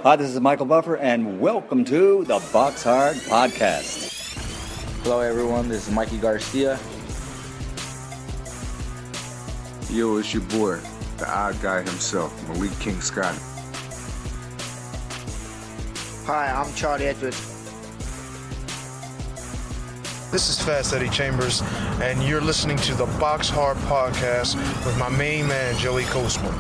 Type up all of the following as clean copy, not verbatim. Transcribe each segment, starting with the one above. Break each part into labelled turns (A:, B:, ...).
A: Hi, this is Michael Buffer, and welcome to the BoxHard Podcast.
B: Hello, everyone. This is Mikey Garcia.
C: Yo, it's your boy, the odd guy himself, Malik King Scott.
D: Hi, I'm Charlie Edwards.
E: This is Fast Eddie Chambers, and you're listening to the BoxHard Podcast with my main man, Joey Coastman.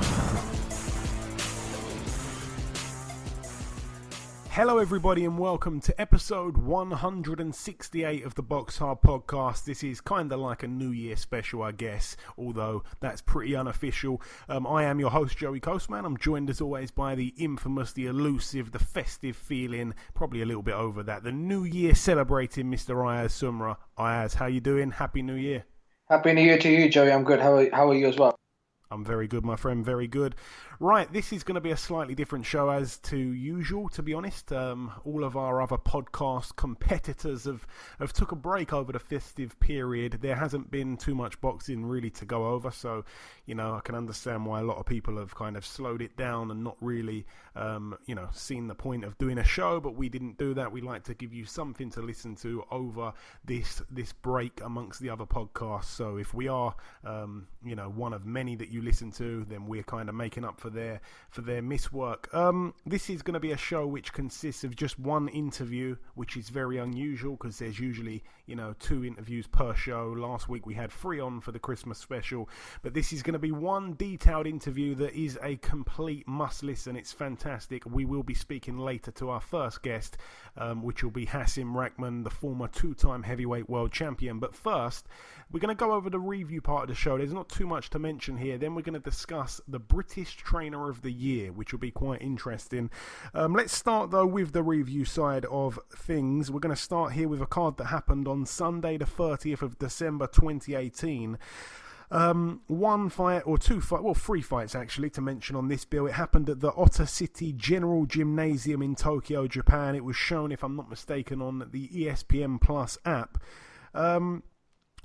F: Hello everybody and welcome to episode 168 of the BoxHard Podcast. This is kind of like a New Year special, I guess, although that's pretty unofficial. I am your host, Joey Coastman. I'm joined as always by the infamous, the elusive, the festive feeling, probably a little bit over that, the New Year celebrating Mr. Ayaz Sumra. Ayaz, how you doing? Happy New Year.
G: Happy New Year to you, Joey. I'm good. How are you as well?
F: I'm very good, my friend, very good. Right, this is going to be a slightly different show as to usual, to be honest. All of our other podcast competitors have took a break over the festive period. There hasn't been too much boxing really to go over, so, you know, I can understand why a lot of people have kind of slowed it down and not really, seen the point of doing a show, but we didn't do that. We like to give you something to listen to over this break amongst the other podcasts. So if we are, one of many that you listen to, then we're kind of making up for their miswork. This is going to be a show which consists of just one interview, which is very unusual because there's usually, 2 interviews per show. Last week we had 3 on for the Christmas special, but this is going to be one detailed interview that is a complete must listen. It's fantastic. We will be speaking later to our first guest, which will be Hasim Rahman, the former 2-time heavyweight world champion. But first, we're going to go over the review part of the show. There's not too much to mention here. Then we're going to discuss the British Trainer of the Year, which will be quite interesting. Let's start, though, with the review side of things. We're going to start here with a card that happened on Sunday, the 30th of December 2018. 1 fight or 2 fight, well 3 fights actually to mention on this bill. It happened at the Ota City General Gymnasium in Tokyo, Japan. It was shown, if I'm not mistaken, on the ESPN Plus app.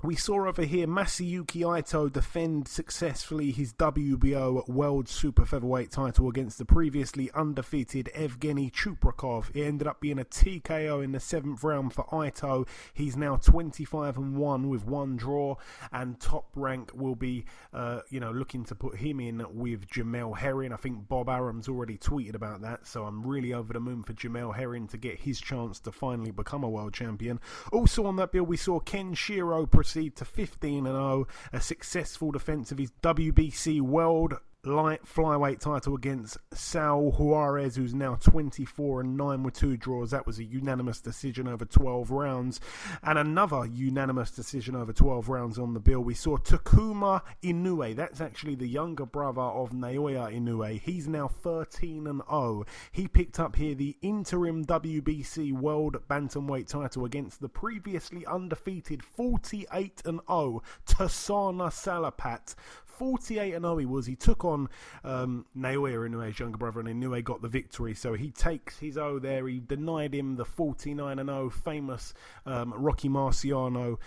F: We saw over here Masayuki Ito defend successfully his WBO World Super Featherweight title against the previously undefeated Evgeny Chuprikov. It ended up being a TKO in the 7th round for Ito. He's now 25-1 with 1 draw, and Top Rank will be, looking to put him in with Jamel Herring. I think Bob Arum's already tweeted about that, so I'm really over the moon for Jamel Herring to get his chance to finally become a world champion. Also on that bill, we saw Ken Shiro proceed to 15-0, a successful defense of his WBC World Light Flyweight title against Saul Juarez, who's now 24-9 with 2 draws. That was a unanimous decision over 12 rounds. And another unanimous decision over 12 rounds on the bill. We saw Takuma Inoue. That's actually the younger brother of Naoya Inoue. He's now 13-0. He picked up here the interim WBC World Bantamweight title against the previously undefeated 48-0 Tasana Salapat. 48-0 he was. He took on Naoya Inoue's younger brother, and Inoue got the victory. So he takes his O there. He denied him the 49-0 famous Rocky Marciano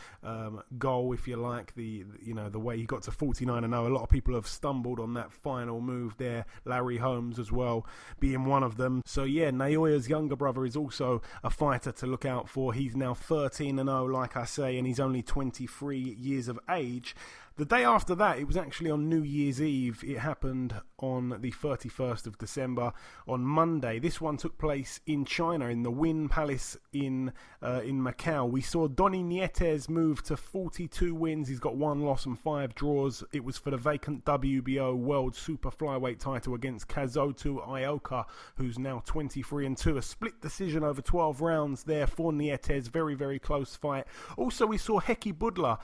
F: goal, if you like. The way he got to 49-0. A lot of people have stumbled on that final move there. Larry Holmes as well being one of them. So yeah, Naoya's younger brother is also a fighter to look out for. He's now 13-0, like I say, and he's only 23 years of age. The day after that, it was actually on New Year's Eve. It happened on the 31st of December, on Monday. This one took place in China, in the Wynn Palace in Macau. We saw Donny Nietes move to 42 wins. He's got 1 loss and 5 draws. It was for the vacant WBO World Super Flyweight title against Kazuto Ioka, who's now 23-2. A split decision over 12 rounds there for Nietes. Very, very close fight. Also, we saw Heki Budla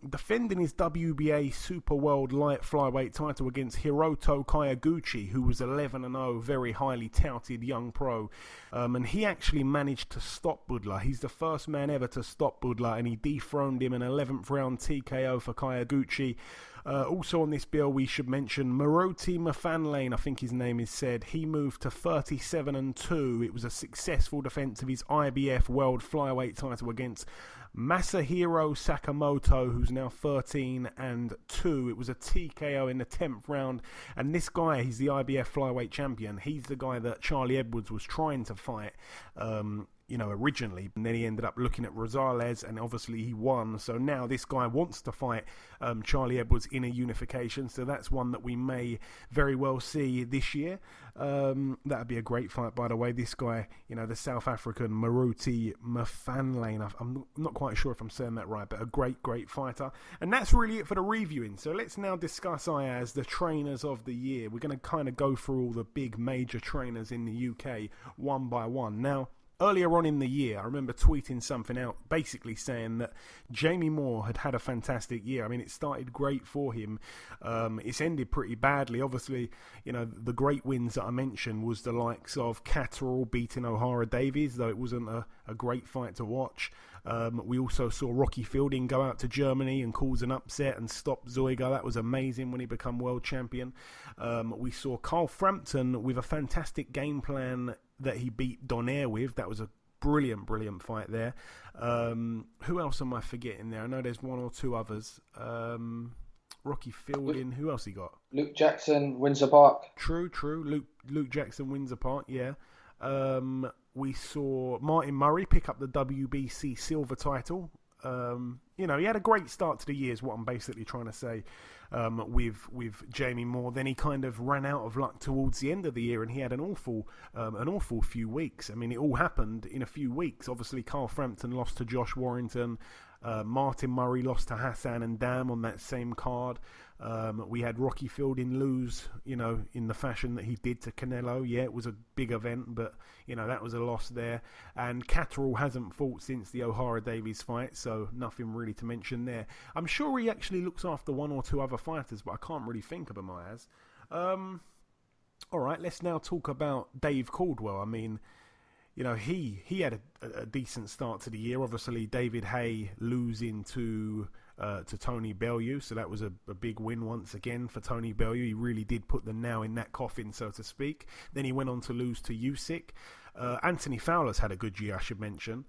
F: defending his WBA Super World Light Flyweight title against Hiroto Kayaguchi, who was 11-0, very highly touted young pro. And he actually managed to stop Budla. He's the first man ever to stop Budla, and he dethroned him an 11th round TKO for Kayaguchi. Also on this bill, we should mention Maroti Mafanlane, I think his name is said. He moved to 37-2. It was a successful defence of his IBF World Flyweight title against Masahiro Sakamoto, who's now 13-2. It was a TKO in the 10th round. And this guy, he's the IBF Flyweight champion. He's the guy that Charlie Edwards was trying to fight originally, and then he ended up looking at Rosales, and obviously he won. So now this guy wants to fight Charlie Edwards in a unification, so that's one that we may very well see this year. That'd be a great fight, by the way. This guy, the South African Maruti Mafanlane, I'm not quite sure if I'm saying that right, but a great fighter. And that's really it for the reviewing. So let's now discuss Ayaz, the trainers of the year. We're going to kind of go through all the big major trainers in the UK one by one. Now, earlier on in the year, I remember tweeting something out basically saying that Jamie Moore had a fantastic year. I mean, it started great for him. It's ended pretty badly. Obviously, the great wins that I mentioned was the likes of Catterall beating O'Hara Davies, though it wasn't a great fight to watch. We also saw Rocky Fielding go out to Germany and cause an upset and stop Zoiga. That was amazing when he became world champion. We saw Carl Frampton with a fantastic game plan that he beat Donaire with. That was a brilliant fight there. Who else am I forgetting there? I know there's one or two others. Rocky Fielding. Who else he got?
G: Luke Jackson, Windsor Park.
F: True. Luke Jackson, Windsor Park, yeah. We saw Martin Murray pick up the WBC silver title. He had a great start to the year is what I'm basically trying to say with Jamie Moore. Then he kind of ran out of luck towards the end of the year, and he had an awful few weeks. I mean, it all happened in a few weeks. Obviously, Carl Frampton lost to Josh Warrington. Martin Murray lost to Hassan and Dam on that same card. We had Rocky Fielding lose, in the fashion that he did to Canelo. Yeah, it was a big event, but, that was a loss there. And Catterall hasn't fought since the O'Hara Davies fight, so nothing really to mention there. I'm sure he actually looks after one or two other fighters, but I can't really think of them as. All right, let's now talk about Dave Caldwell. I mean, he had a decent start to the year. Obviously, David Hay losing to Tony Bellew, so that was a big win once again for Tony Bellew. He really did put the nail in that coffin, so to speak. Then he went on to lose to Usyk. Anthony Fowler's had a good year, I should mention.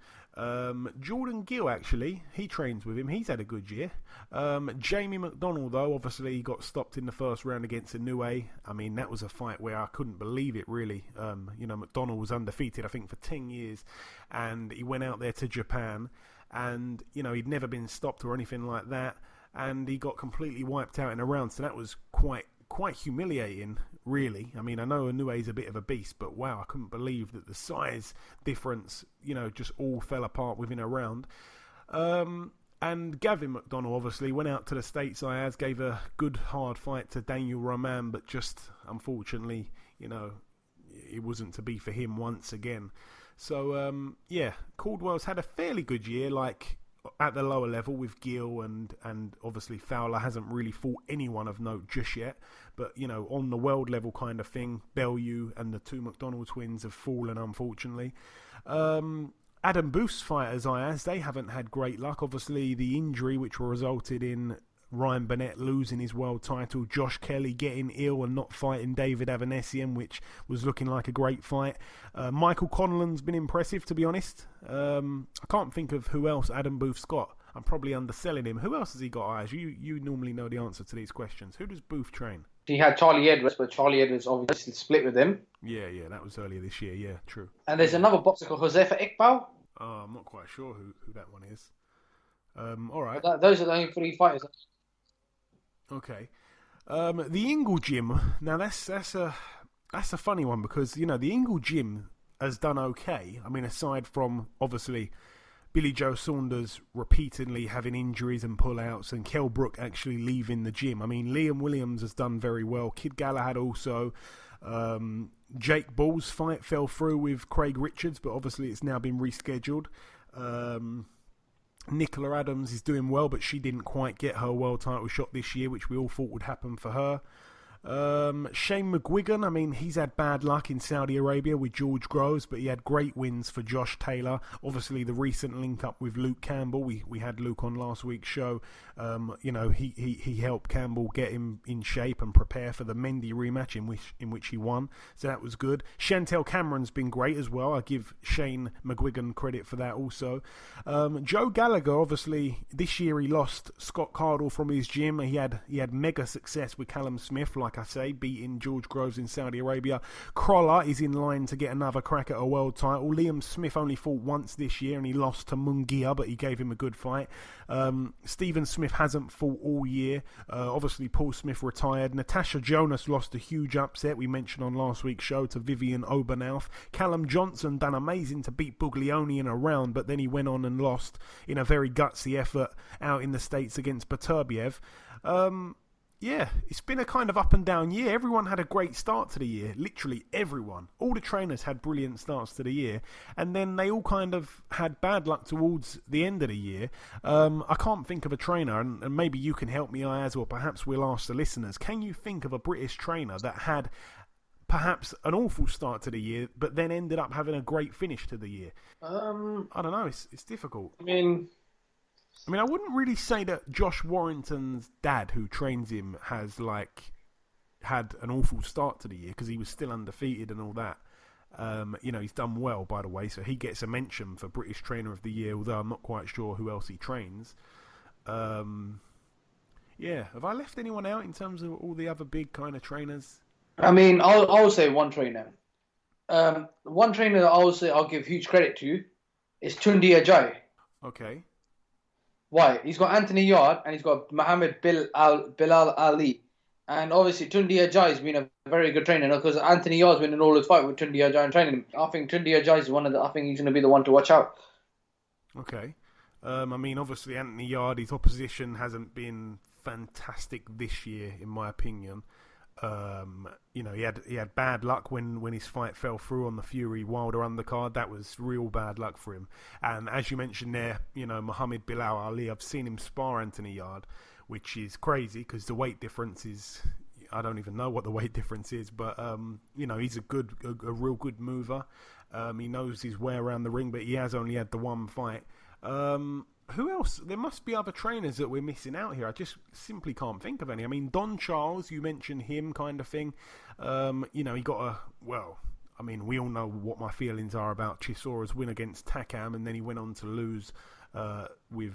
F: Jordan Gill, actually, he trains with him. He's had a good year. Jamie McDonnell, though, obviously he got stopped in the first round against Inoue. I mean, that was a fight where I couldn't believe it, really. McDonnell was undefeated, I think, for 10 years, and he went out there to Japan, and, he'd never been stopped or anything like that, and he got completely wiped out in a round, so that was quite humiliating, really. I mean, I know Inoue's a bit of a beast, but wow, I couldn't believe that the size difference, just all fell apart within a round. And Gavin McDonnell obviously went out to the States. Ayaz gave a good hard fight to Daniel Roman, but just unfortunately, it wasn't to be for him once again. So, Caldwell's had a fairly good year, like at the lower level with Gill and obviously Fowler hasn't really fought anyone of note just yet. But, on the world level kind of thing, Bellew and the two McDonnell twins have fallen, unfortunately. Adam Booth's fighters, Ayaz, they haven't had great luck. Obviously, the injury which resulted in Ryan Burnett losing his world title, Josh Kelly getting ill and not fighting David Avanesian, which was looking like a great fight. Michael Conlan's been impressive, to be honest. I can't think of who else Adam Booth's got. I'm probably underselling him. Who else has he got, Ayaz? You normally know the answer to these questions. Who does Booth train?
G: He had Charlie Edwards, but Charlie Edwards obviously split with him.
F: Yeah, that was earlier this year. Yeah, true.
G: And there's another boxer called Josefa Iqbal.
F: I'm not quite sure who that one is. All right.
G: Those are the only three fighters.
F: Okay. The Ingle Gym. Now that's a funny one because the Ingle Gym has done okay. I mean, aside from obviously Billy Joe Saunders repeatedly having injuries and pullouts, and Kell Brook actually leaving the gym. I mean, Liam Williams has done very well. Kid Galahad also. Jake Ball's fight fell through with Craig Richards, but obviously it's now been rescheduled. Nicola Adams is doing well, but she didn't quite get her world title shot this year, which we all thought would happen for her. Shane McGuigan, I mean, he's had bad luck in Saudi Arabia with George Groves, but he had great wins for Josh Taylor. Obviously, the recent link up with Luke Campbell, we had Luke on last week's show. He helped Campbell get him in shape and prepare for the Mendy rematch in which he won, so that was good. Chantel Cameron's been great as well. I give Shane McGuigan credit for that also. Joe Gallagher, obviously, this year he lost Scott Cardle from his gym. He had mega success with Callum Smith, like I say, beating George Groves in Saudi Arabia. Crolla is in line to get another crack at a world title. Liam Smith only fought once this year and he lost to Mungia, but he gave him a good fight. Stephen Smith hasn't fought all year. Obviously, Paul Smith retired. Natasha Jonas lost a huge upset we mentioned on last week's show to Vivian Obernauf. Callum Johnson done amazing to beat Buglioni in a round, but then he went on and lost in a very gutsy effort out in the States against Beterbiev. Yeah, it's been a kind of up and down year. Everyone had a great start to the year. Literally everyone. All the trainers had brilliant starts to the year. And then they all kind of had bad luck towards the end of the year. I can't think of a trainer, and maybe you can help me, Ayaz, or perhaps we'll ask the listeners. Can you think of a British trainer that had perhaps an awful start to the year, but then ended up having a great finish to the year? I don't know. It's difficult. I mean, I wouldn't really say that Josh Warrington's dad, who trains him, has had an awful start to the year because he was still undefeated and all that. He's done well, by the way, so he gets a mention for British Trainer of the Year, although I'm not quite sure who else he trains. Have I left anyone out in terms of all the other big kind of trainers?
G: I mean, I'll say one trainer. One trainer that I'll give huge credit to is Tundi Ajay.
F: Okay.
G: Why? He's got Anthony Yard and he's got Mohammed Bilal Ali. And obviously Tundi Ajay has been a very good trainer because Anthony Yard's been in all his fight with Tundi Ajay and training him. I think Tundi Ajay is I think he's going to be the one to watch out. Okay.
F: Obviously Anthony Yard, his opposition hasn't been fantastic this year, in my opinion. He had bad luck when his fight fell through on the Fury Wilder undercard. That was real bad luck for him. And as you mentioned there, Mohammed Bilal Ali, I've seen him spar Anthony Yard, which is crazy because the weight difference is, I don't even know what the weight difference is, but he's a real good mover. He knows his way around the ring, but he has only had the one fight. Who else? There must be other trainers that we're missing out here. I just simply can't think of any. I mean, Don Charles, you mentioned him kind of thing. He got we all know what my feelings are about Chisora's win against Takam, and then he went on to lose with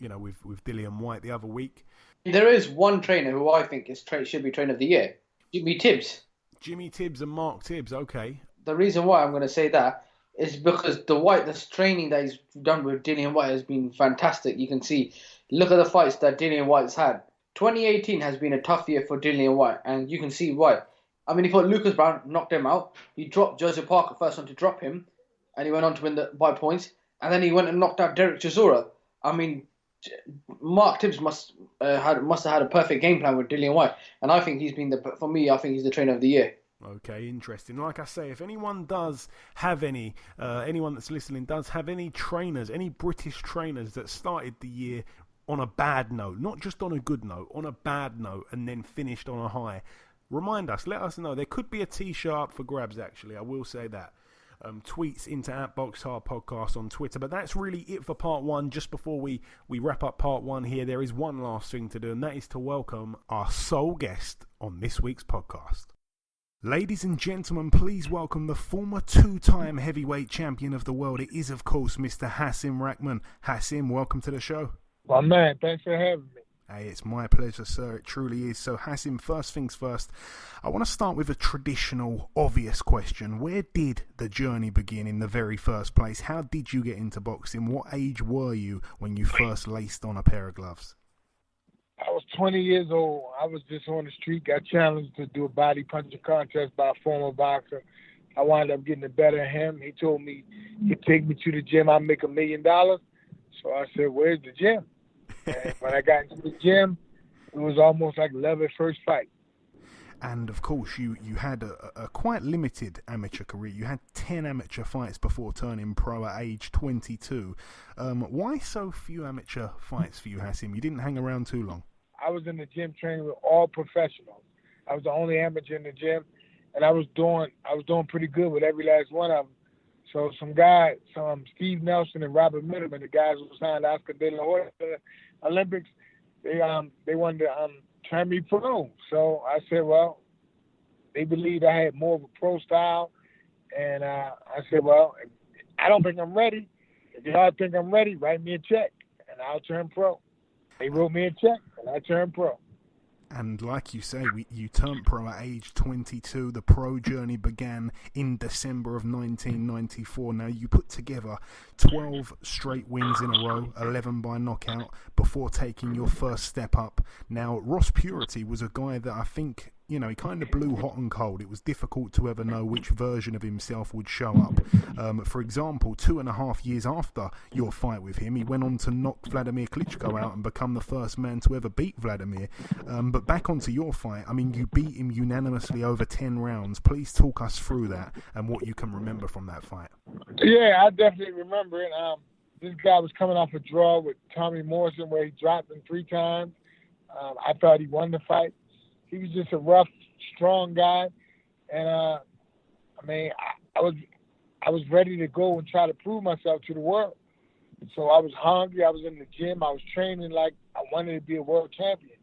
F: Dillian White the other week.
G: There is one trainer who I think should be Trainer of the Year. Jimmy Tibbs.
F: Jimmy Tibbs and Mark Tibbs, okay.
G: The reason why I'm going to say that is because this training that he's done with Dillian White has been fantastic. You can see, look at the fights that Dillian White's had. 2018 has been a tough year for Dillian White, and you can see why. I mean, he fought Lucas Brown, knocked him out. He dropped Joseph Parker, first one to drop him, and he went on to win by points. And then he went and knocked out Derek Chisora. I mean, Mark Tibbs must have had a perfect game plan with Dillian White, and I think he's been I think he's the Trainer of the Year.
F: Okay, interesting. Like I say, if anyone does have anyone that's listening does have any trainers, any British trainers that started the year on a bad note, not just on a good note, on a bad note, and then finished on a high, remind us, let us know. There could be a t-shirt up for grabs, actually, I will say that. Tweets into @BoxHard Podcast on Twitter. But that's really it for part one. Just before we wrap up part one here, there is one last thing to do, and that is to welcome our sole guest on this week's podcast. Ladies and gentlemen, please welcome the former two-time heavyweight champion of the world. It is, of course, Mr. Hasim Rahman. Hasim, welcome to the show.
H: My man, thanks for having me.
F: Hey, it's my pleasure, sir. It truly is. So, Hasim, first things first, I want to start with a traditional, obvious question. Where did the journey begin in the very first place? How did you get into boxing? What age were you when you first laced on a pair of gloves?
H: I was 20 years old. I was just on the street, got challenged to do a body punching contest by a former boxer. I wound up getting the better of him. He told me he'd take me to the gym, I'd make $1 million. So I said, where's the gym? And when I got into the gym, it was almost like love at first fight.
F: And, of course, you had a quite limited amateur career. You had 10 amateur fights before turning pro at age 22. Why so few amateur fights for you, Hasim? You didn't hang around too long.
H: I was in the gym training with all professionals. I was the only amateur in the gym, and I was doing pretty good with every last one of them. So some guys, Steve Nelson and Robert Mitterman, the guys who signed Oscar De La Hoya to the Olympics, they wanted to turn me pro. So I said, well, they believed I had more of a pro style, and I said, well, I don't think I'm ready. If y'all think I'm ready, write me a check, and I'll turn pro. They wrote me a check, and I turned pro.
F: And like you say, you turned pro at age 22. The pro journey began in December of 1994. Now, you put together 12 straight wins in a row, 11 by knockout, before taking your first step up. Now, Ross Purity was a guy that I think, he kind of blew hot and cold. It was difficult to ever know which version of himself would show up. For example, 2.5 years after your fight with him, he went on to knock Vladimir Klitschko out and become the first man to ever beat Vladimir. But back onto your fight, you beat him unanimously over 10 rounds. Please talk us through that and what you can remember from that fight.
H: Yeah, I definitely remember it. This guy was coming off a draw with Tommy Morrison where he dropped him 3 times. I thought he won the fight. He was just a rough, strong guy, and I was ready to go and try to prove myself to the world. So I was hungry. I was in the gym. I was training like I wanted to be a world champion.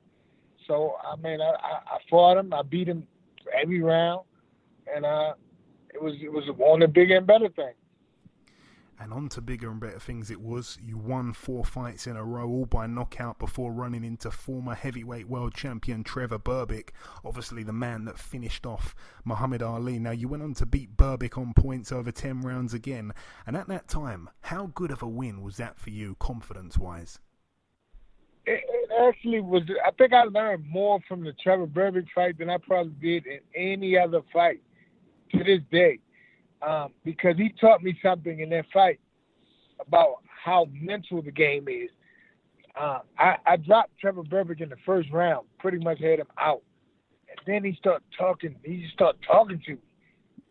H: So I fought him. I beat him every round, and it was on the bigger and better thing.
F: And on to bigger and better things it was. You won 4 fights in a row, all by knockout, before running into former heavyweight world champion Trevor Berbick, obviously the man that finished off Muhammad Ali. Now, you went on to beat Berbick on points over 10 rounds again. And at that time, how good of a win was that for you, confidence-wise?
H: It actually was. I think I learned more from the Trevor Berbick fight than I probably did in any other fight to this day. Because he taught me something in that fight about how mental the game is. I dropped Trevor Berbick in the first round, pretty much had him out. And then he started talking. He just started talking to me.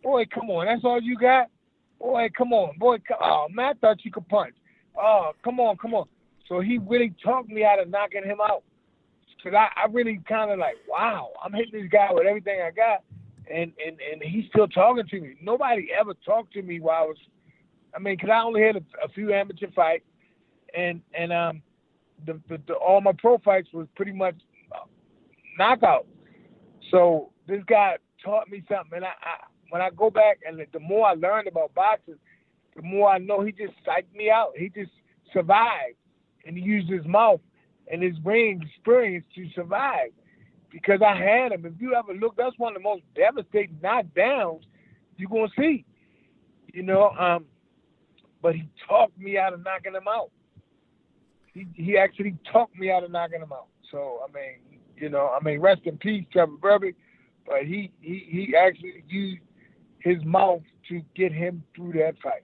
H: Boy, come on, that's all you got? Boy, come on. Boy, oh, man, I thought you could punch. Oh, come on. So he really talked me out of knocking him out. Because I really kind of like, wow, I'm hitting this guy with everything I got. And he's still talking to me. Nobody ever talked to me while I was, because I only had a few amateur fights, and all my pro fights was pretty much knockout. So this guy taught me something, and when I go back and the more I learned about boxing, the more I know he just psyched me out. He just survived, and he used his mouth and his ring experience to survive. Because I had him. If you ever look, that's one of the most devastating knockdowns you're going to see. But he talked me out of knocking him out. He actually talked me out of knocking him out. So, rest in peace, Trevor Berbick. But he actually used his mouth to get him through that fight.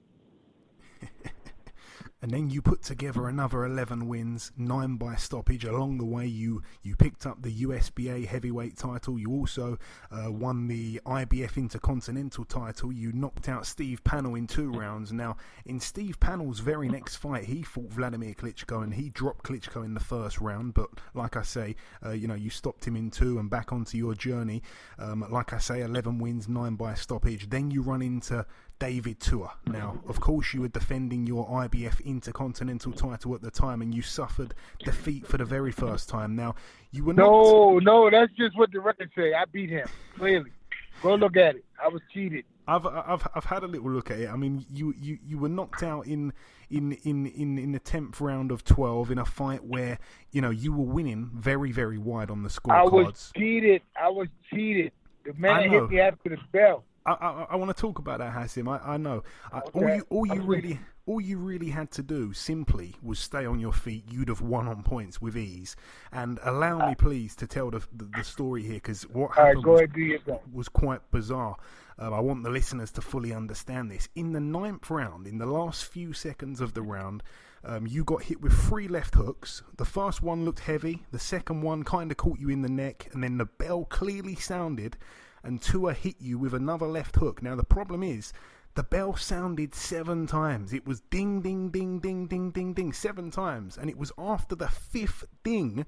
F: And then you put together another 11 wins, 9 by stoppage. Along the way, you picked up the USBA heavyweight title. You also won the IBF Intercontinental title. You knocked out Steve Pannell in 2 rounds. Now, in Steve Pannell's very next fight, he fought Vladimir Klitschko, and he dropped Klitschko in the first round. But like I say, you stopped him in 2 and back onto your journey. Like I say, 11 wins, 9 by stoppage. Then you run into David Tua. Now, of course, you were defending your IBF Intercontinental title at the time, and you suffered defeat for the very first time. Now, you were not...
H: No, that's just what the records say. I beat him, clearly. Go look at it. I was cheated.
F: I've had a little look at it. You were knocked out in the 10th round of 12 in a fight where, you were winning very, very wide on the scorecards.
H: I was cheated. The man hit me after the bell.
F: I want to talk about that, Hasim. I know.
H: Okay.
F: All you really had to do simply was stay on your feet. You'd have won on points with ease. And allow me, please, to tell the story here, because what happened was quite bizarre. I want the listeners to fully understand this. In the 9th round, in the last few seconds of the round, you got hit with 3 left hooks. The first one looked heavy. The second one kind of caught you in the neck. And then the bell clearly sounded, and Tua hit you with another left hook. Now, the problem is, the bell sounded 7 times. It was ding, ding, ding, ding, ding, ding, ding, 7 times. And it was after the 5th ding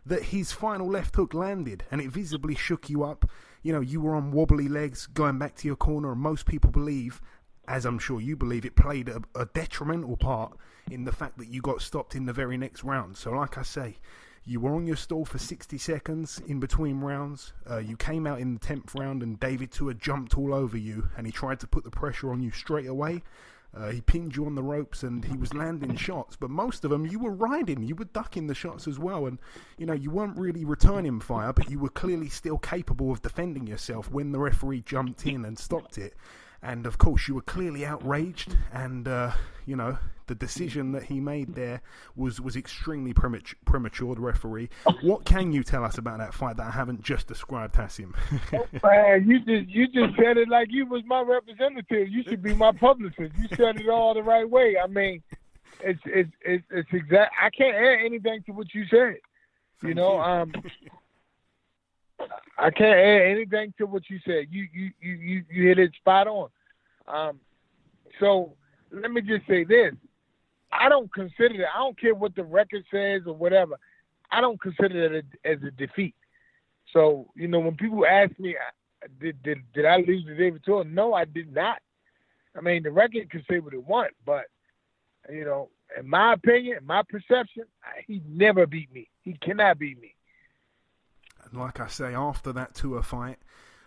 F: that his final left hook landed, and it visibly shook you up. You know, you were on wobbly legs going back to your corner, and most people believe, as I'm sure you believe, it played a detrimental part in the fact that you got stopped in the very next round. So like I say, you were on your stall for 60 seconds in between rounds. You came out in the 10th round and David Tua jumped all over you and he tried to put the pressure on you straight away. He pinned you on the ropes and he was landing shots, but most of them you were riding, you were ducking the shots as well, and you know, you weren't really returning fire, but you were clearly still capable of defending yourself when the referee jumped in and stopped it. And of course you were clearly outraged, and you know, the decision that he made there was extremely premature, the referee. What can you tell us about that fight that I haven't just described, Hasim?
H: Man, you just said it like you was my representative. You should be my publicist. You said it all the right way. I mean, it's exact. I can't add anything to what you said.
F: Thank
H: you. I can't add anything to what you said. You hit it spot on. So let me just say this. I don't consider that. I don't care what the record says or whatever. I don't consider that as a defeat. So, you know, when people ask me, did I lose to David Tua? No, I did not. I mean, the record can say what it wants, but, you know, in my opinion, in my perception, he never beat me. He cannot beat me.
F: And like I say, after that Tua fight,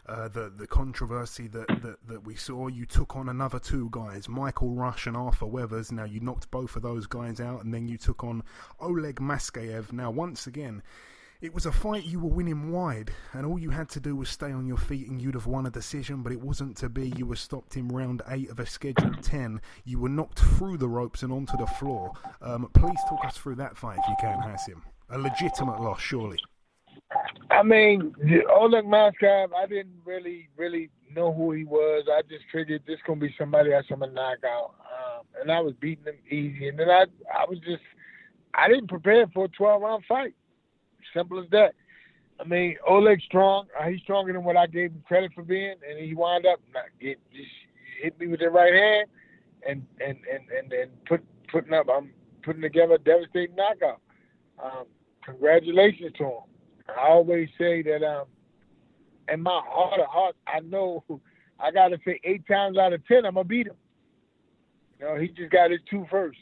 F: the controversy that we saw, you took on another two guys, Michael Rush and Arthur Weathers. Now, you knocked both of those guys out, and then you took on Oleg Maskayev. Now, once again, it was a fight you were winning wide, and all you had to do was stay on your feet and you'd have won a decision, but it wasn't to be. You were stopped in round 8 of a scheduled 10. You were knocked through the ropes and onto the floor. Please talk us through that fight if you can, Hasim. A legitimate loss, surely.
H: I mean, Oleg Maskayev, I didn't really know who he was. I just figured this going to be somebody else I'm going to knock out. And I was beating him easy. And then I didn't prepare for a 12-round fight. Simple as that. I mean, Oleg's strong. He's stronger than what I gave him credit for being. And he wound up just hit me with the right hand and putting together a devastating knockout. Congratulations to him. I always say that in my heart of hearts, I know I got to say 8 times out of 10, I'm going to beat him. You know, he just got his 2 first.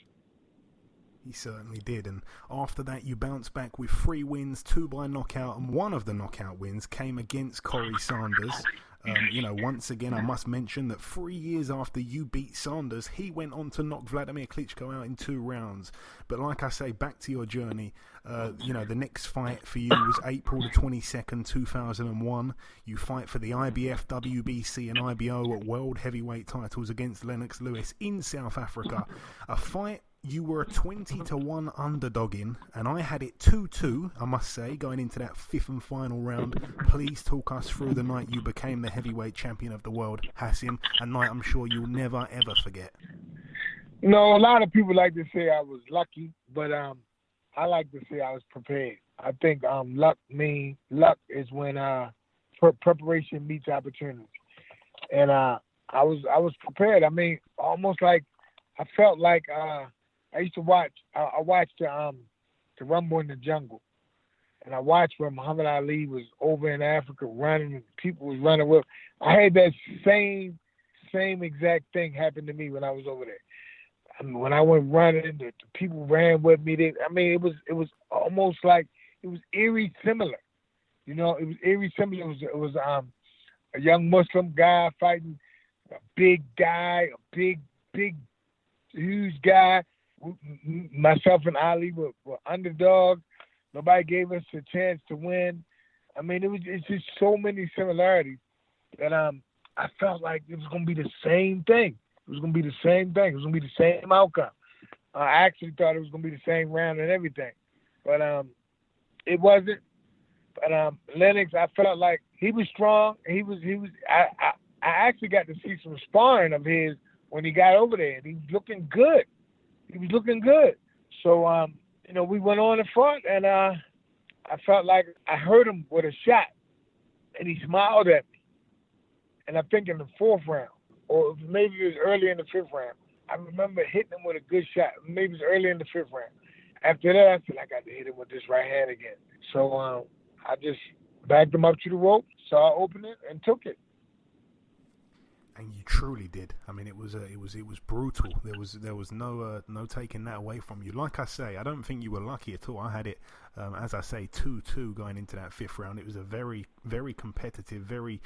F: He certainly did. And after that, you bounced back with 3 wins, 2 by knockout, and one of the knockout wins came against Corey Sanders. You know, once again, I must mention that 3 years after you beat Sanders, he went on to knock Vladimir Klitschko out in 2 rounds. But like I say, back to your journey, you know, the next fight for you was April the 22nd, 2001. You fight for the IBF, WBC and IBO World Heavyweight titles against Lennox Lewis in South Africa. A fight you were a 20-1 underdog in, and I had it 2-2, I must say, going into that 5th and final round. Please talk us through the night you became the heavyweight champion of the world, Hasim, a night I'm sure you'll never, ever forget.
H: You know, a lot of people like to say I was lucky, but I like to say I was prepared. I think luck is when preparation meets opportunity. And I was prepared. I mean, almost like I felt like I used to watch. I watched the Rumble in the Jungle, and I watched where Muhammad Ali was over in Africa running, and people was running with. I had that same exact thing happen to me when I was over there. I mean, when I went running, the people ran with me. It was almost like it was eerie similar. You know, it was eerie similar. It was a young Muslim guy fighting a big guy, a big, huge guy. Myself and Ali were underdogs. Nobody gave us a chance to win. I mean, it's just so many similarities that I felt like it was going to be the same thing. It was going to be the same thing. It was going to be the same outcome. I actually thought it was going to be the same round and everything, but it wasn't. But Lennox, I felt like he was strong. I actually got to see some sparring of his when he got over there, and he was looking good. So, you know, we went on in front, and I felt like I heard him with a shot, and he smiled at me. And I think in the 4th round, or maybe it was early in the 5th round, I remember hitting him with a good shot. Maybe it was early in the 5th round. after that, I said, I got to hit him with this right hand again. So I just backed him up to the rope, saw I opened it, and took it.
F: And you truly did. I mean, it was brutal. There was no taking that away from you. Like I say, I don't think you were lucky at all. I had it, as I say, 2-2 going into that fifth round. It was a very, very competitive, very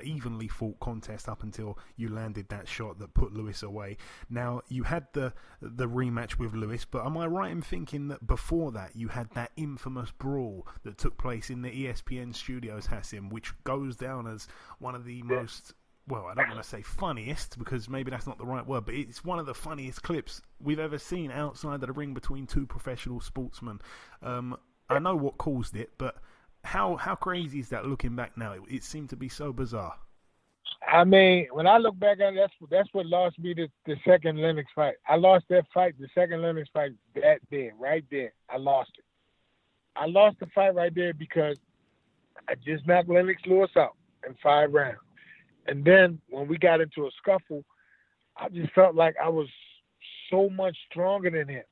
F: evenly fought contest up until you landed that shot that put Lewis away. Now, you had the rematch with Lewis, but am I right in thinking that before that you had that infamous brawl that took place in the ESPN studios, Hasim, which goes down as one of the most... Well, I don't want to say funniest, because maybe that's not the right word, but it's one of the funniest clips we've ever seen outside of the ring between two professional sportsmen. I know what caused it, but how crazy is that looking back now? It seemed to be so bizarre.
H: I mean, when I look back on it, that's what lost me the second Lennox fight. I lost that fight, the second Lennox fight, right there. I lost it. I lost the fight right there because I just knocked Lennox Lewis out in 5 rounds. And then when we got into a scuffle, I just felt like I was so much stronger than him.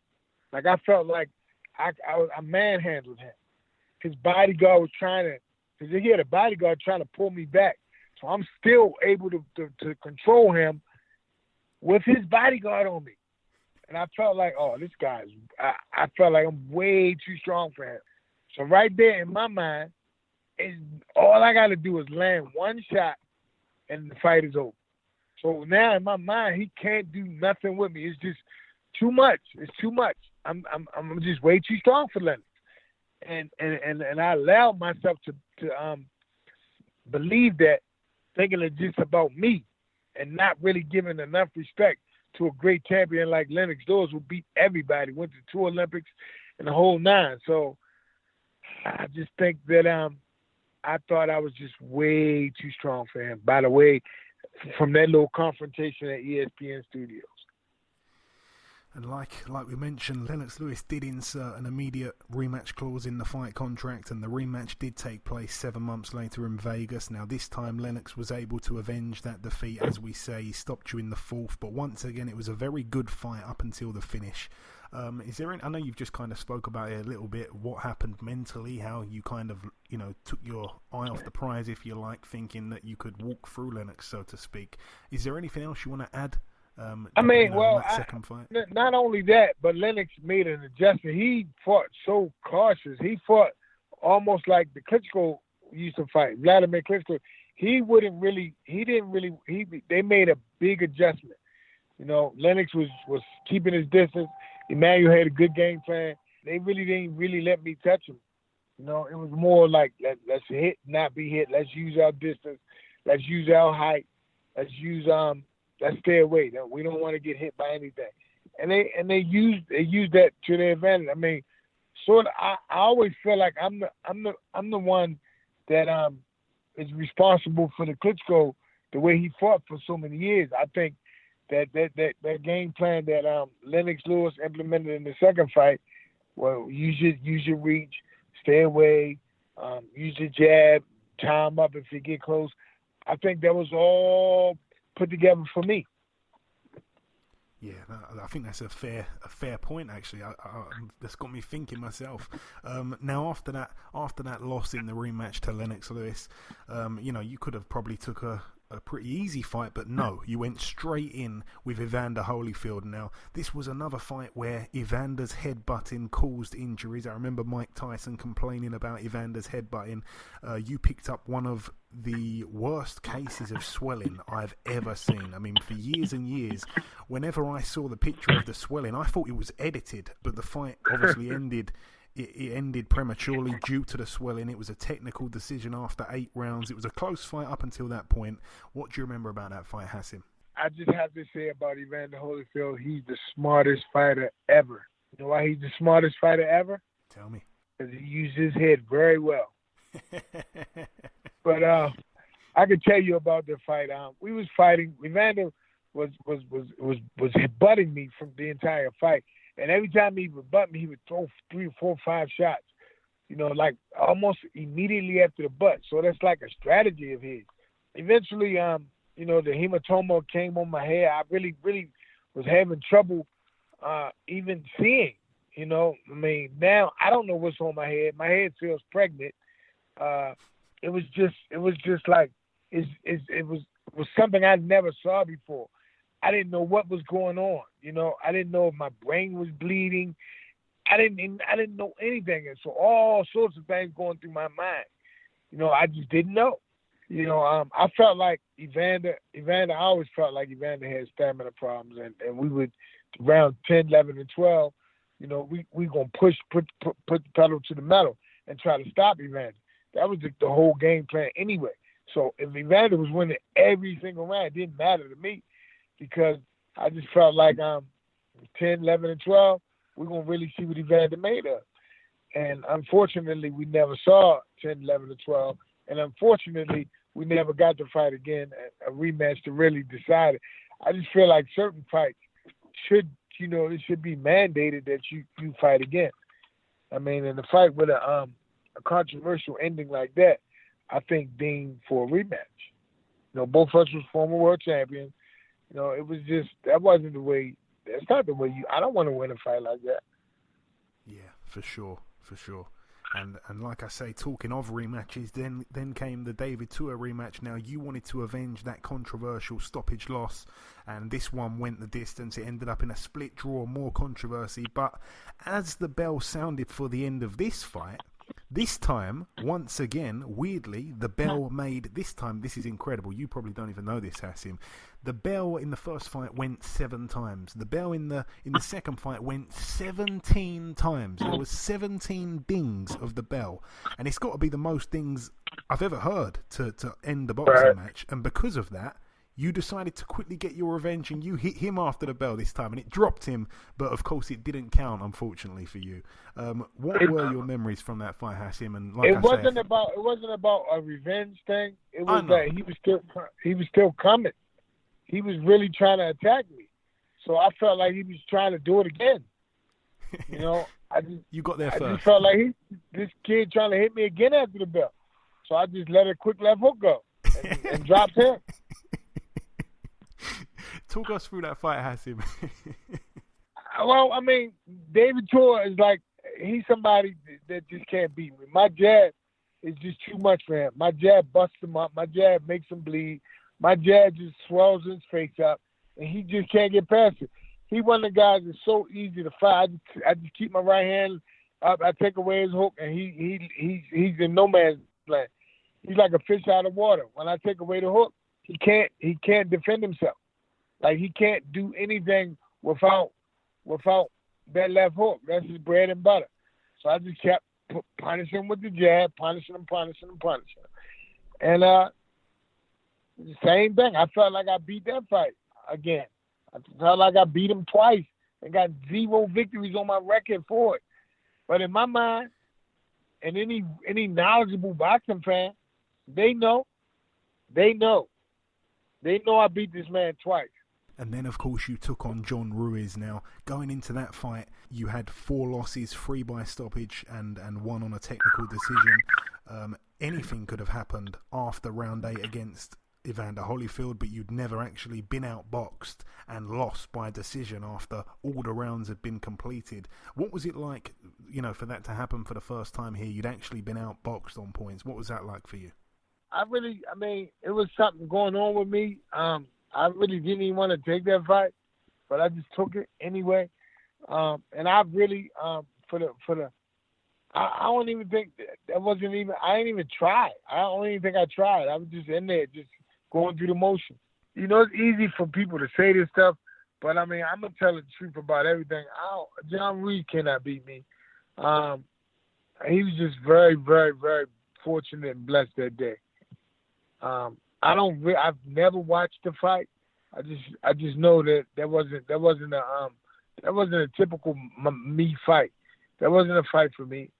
H: Like I felt like I manhandled him. His bodyguard was because he had a bodyguard trying to pull me back. So I'm still able to control him with his bodyguard on me. And I felt like, I felt like I'm way too strong for him. So right there in my mind, all I got to do is land one shot and the fight is over. So now in my mind, he can't do nothing with me. It's just too much. It's too much. I'm just way too strong for Lennox. And I allowed myself to believe that, thinking it's just about me and not really giving enough respect to a great champion like Lennox Lewis, who beat everybody, went to 2 Olympics and the whole 9. So I just think that I thought I was just way too strong for him, by the way, from that little confrontation at ESPN Studios.
F: And like we mentioned, Lennox Lewis did insert an immediate rematch clause in the fight contract, and the rematch did take place 7 months later in Vegas. Now, this time Lennox was able to avenge that defeat. As we say, he stopped you in the 4th, but once again, it was a very good fight up until the finish. I know you've just kind of spoke about it a little bit, what happened mentally, how you kind of, took your eye off the prize, if you like, thinking that you could walk through Lennox, so to speak. Is there anything else you want to add? Second fight?
H: Not only that, but Lennox made an adjustment. He fought so cautious. He fought almost like the Klitschko used to fight, Vladimir Klitschko. They made a big adjustment. Lennox was keeping his distance. Emmanuel had a good game plan. They really didn't let me touch him. It was more like, let's hit, not be hit. Let's use our distance. Let's use our height. Let's stay away. We don't want to get hit by anything. And they used that to their advantage. I mean, sort of. I always feel like I'm the one that is responsible for the Klitschko, the way he fought for so many years. I think that game plan that Lennox Lewis implemented in the second fight, well, use your reach, stay away, use your jab, time up if you get close. I think that was all put together for me.
F: Yeah, I think that's a fair point, actually. That's got me thinking myself. Now, after that loss in the rematch to Lennox Lewis, you could have probably took a pretty easy fight, but no, you went straight in with Evander Holyfield. Now, this was another fight where Evander's headbutting caused injuries. I remember Mike Tyson complaining about Evander's headbutting. You picked up one of the worst cases of swelling I've ever seen. I mean, for years and years, whenever I saw the picture of the swelling, I thought it was edited, but the fight obviously ended. It ended prematurely due to the swelling. It was a technical decision after 8 rounds. It was a close fight up until that point. What do you remember about that fight, Hasim?
H: I just have to say about Evander Holyfield, he's the smartest fighter ever. You know why he's the smartest fighter ever?
F: Tell me.
H: Because he used his head very well. But I can tell you about the fight. We was fighting. Evander was butting me from the entire fight. And every time he would butt me, he would throw 3, 4, 5 shots, like almost immediately after the butt. So that's like a strategy of his. Eventually, the hematoma came on my head. I really, really was having trouble even seeing. You know, I mean, now I don't know what's on my head. My head feels pregnant. It was just like it was something I never saw before. I didn't know what was going on. You know, I didn't know if my brain was bleeding. I didn't know anything, and so all sorts of things going through my mind. You know, I just didn't know. You know, I felt like Evander. I always felt like Evander had stamina problems, and we would around 10, 11, and 12. You know, we gonna put the pedal to the metal and try to stop Evander. That was the whole game plan anyway. So if Evander was winning every single round, it didn't matter to me because I just felt like 10, 11, and 12, we're going to really see what Evander made of. And unfortunately, we never saw 10, 11, and 12. And unfortunately, we never got to fight again, a rematch to really decide it. I just feel like certain fights it should be mandated that you fight again. I mean, in a fight with a controversial ending like that, I think deemed for a rematch. You know, both of us was former world champions. You know, it was just, that wasn't the way, that's not the way I don't want to win a fight like that.
F: Yeah, for sure. And like I say, talking of rematches, then came the David Tua rematch. Now, you wanted to avenge that controversial stoppage loss, and this one went the distance. It ended up in a split draw, more controversy. But as the bell sounded for the end of this fight, this time, once again, weirdly, the bell made, this time, this is incredible, you probably don't even know this, Hasim, the bell in the first fight went 7 times. The bell in the second fight went 17 times. There was 17 dings of the bell. And it's got to be the most dings I've ever heard to end the boxing match. And because of that, you decided to quickly get your revenge and you hit him after the bell this time, and it dropped him, but of course it didn't count, unfortunately for you. What were your memories from that fight, Hasim? And like
H: it wasn't about a revenge thing. It was that he was still coming. He was really trying to attack me, so I felt like he was trying to do it again. You know,
F: you got there first.
H: I just felt like this kid trying to hit me again after the bell, so I just let a quick left hook go and dropped him.
F: Talk us through that fight, Hasim.
H: Well, I mean, David Tua is like, he's somebody that just can't beat me. My jab is just too much for him. My jab busts him up. My jab makes him bleed. My jab just swells his face up, and he just can't get past it. He one of the guys that's so easy to fight. I just keep my right hand up. I take away his hook, and he's in no man's land. He's like a fish out of water. When I take away the hook, he can't defend himself. Like, he can't do anything without that left hook. That's his bread and butter. So I just kept punishing him with the jab, punishing him. And the same thing. I felt like I beat that fight again. I felt like I beat him twice and got 0 victories on my record for it. But in my mind, and any knowledgeable boxing fan, they know I beat this man twice.
F: And then, of course, you took on John Ruiz. Now, going into that fight, you had 4 losses, 3 by stoppage and 1 on a technical decision. Anything could have happened after round 8 against Evander Holyfield, but you'd never actually been outboxed and lost by decision after all the rounds had been completed. What was it like, for that to happen for the first time here? You'd actually been outboxed on points. What was that like for you?
H: It was something going on with me. I really didn't even want to take that fight, but I just took it anyway. And I really, I don't even think that wasn't even, I didn't even try. I don't even think I tried. I was just in there, just going through the motions. It's easy for people to say this stuff, but I'm going to tell the truth about everything. John Ruiz cannot beat me. He was just very, very, very fortunate and blessed that day. I've never watched the fight. I just know that wasn't a typical me fight. That wasn't a fight for me.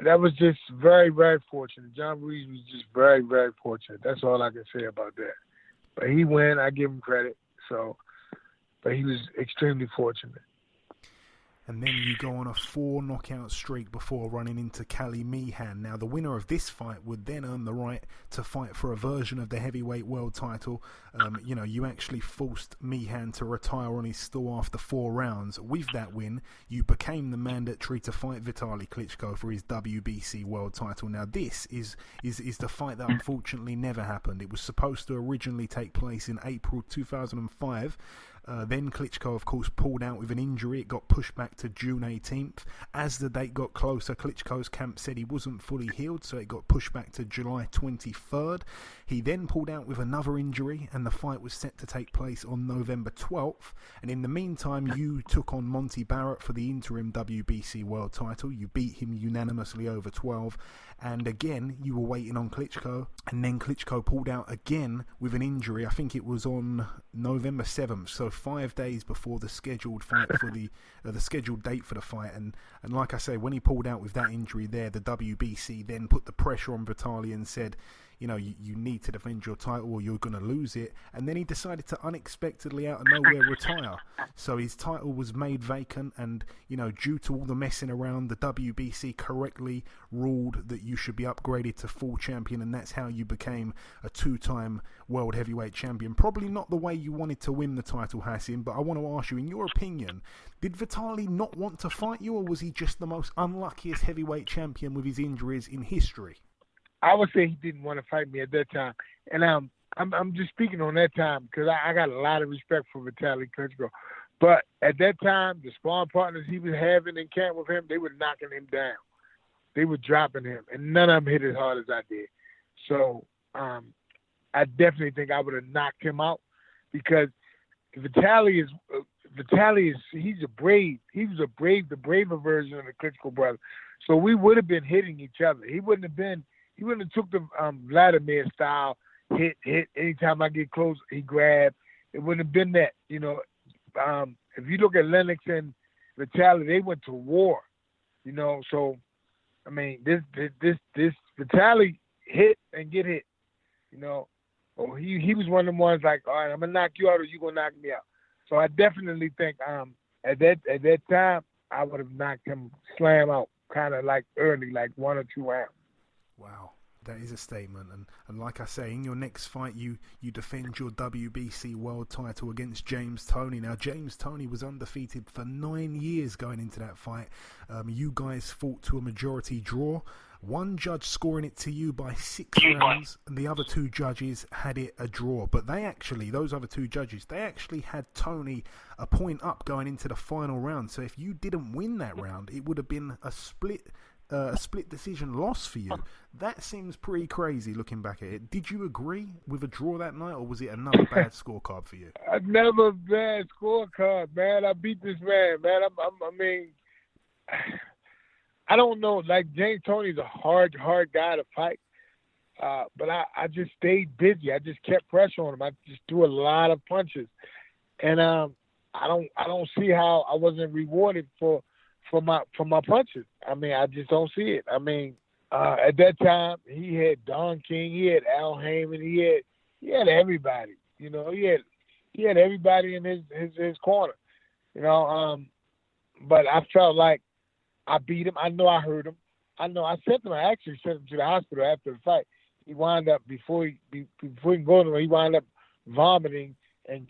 H: That was just very, very fortunate. John Ruiz was just very, very fortunate. That's all I can say about that. But he won. I give him credit. But he was extremely fortunate.
F: And then you go on a 4 knockout streak before running into Cali Meehan. Now, the winner of this fight would then earn the right to fight for a version of the heavyweight world title. You actually forced Meehan to retire on his stool after 4 rounds. With that win, you became the mandatory to fight Vitaly Klitschko for his WBC world title. Now, this is the fight that unfortunately never happened. It was supposed to originally take place in April 2005. Then Klitschko, of course, pulled out with an injury. It got pushed back to June 18th. As the date got closer, Klitschko's camp said he wasn't fully healed, so it got pushed back to July 23rd. He then pulled out with another injury, and the fight was set to take place on November 12th. And in the meantime, you took on Monty Barrett for the interim WBC world title. You beat him unanimously over 12. And again, you were waiting on Klitschko, and then Klitschko pulled out again with an injury. I think it was on November 7th, so 5 days before the scheduled fight for the scheduled date for the fight. And like I say, when he pulled out with that injury there, the WBC then put the pressure on Vitaly and said, you need to defend your title or you're going to lose it. And then he decided to unexpectedly out of nowhere retire. So his title was made vacant, and due to all the messing around, the WBC correctly ruled that you should be upgraded to full champion, and that's how you became a 2-time world heavyweight champion. Probably not the way you wanted to win the title, Hasim, but I want to ask you, in your opinion, did Vitaly not want to fight you, or was he just the most unluckiest heavyweight champion with his injuries in history?
H: I would say he didn't want to fight me at that time, and I'm just speaking on that time because I got a lot of respect for Vitaly Klitschko. But at that time, the sparring partners he was having in camp with him, they were knocking him down. They were dropping him, and none of them hit as hard as I did. So I definitely think I would have knocked him out, because Vitaly is he's a brave. He was the braver version of the Klitschko brother. So we would have been hitting each other. He wouldn't have took the Vladimir style hit. Anytime I get close, he grabbed. It wouldn't have been that. If you look at Lennox and Vitaly, they went to war. So I mean, this Vitaly hit and get hit. Or he was one of the ones like, all right, I'm gonna knock you out or you gonna knock me out. So I definitely think at that time I would have knocked him slam out, kind of like early, like 1 or 2 rounds.
F: Wow, that is a statement. And like I say, in your next fight, you defend your WBC world title against James Toney. Now, James Toney was undefeated for 9 years going into that fight. You guys fought to a majority draw. One judge scoring it to you by 6 rounds, and the other 2 judges had it a draw. But those other 2 judges, they actually had Toney a point up going into the final round. So if you didn't win that round, it would have been a split decision loss for you. That seems pretty crazy looking back at it. Did you agree with a draw that night, or was it another bad scorecard for you?
H: Never bad scorecard, man. I beat this man, I don't know. Like, James Toney's a hard guy to fight. But I just stayed busy. I just kept pressure on him. I just threw a lot of punches. And I don't see how I wasn't rewarded for my punches. I just don't see it. At that time, he had Don King, he had Al Heyman, he had everybody. He had everybody in his corner. But I felt like I beat him. I know I hurt him. I actually sent him to the hospital after the fight. He wound up before he can go anywhere. He wound up vomiting and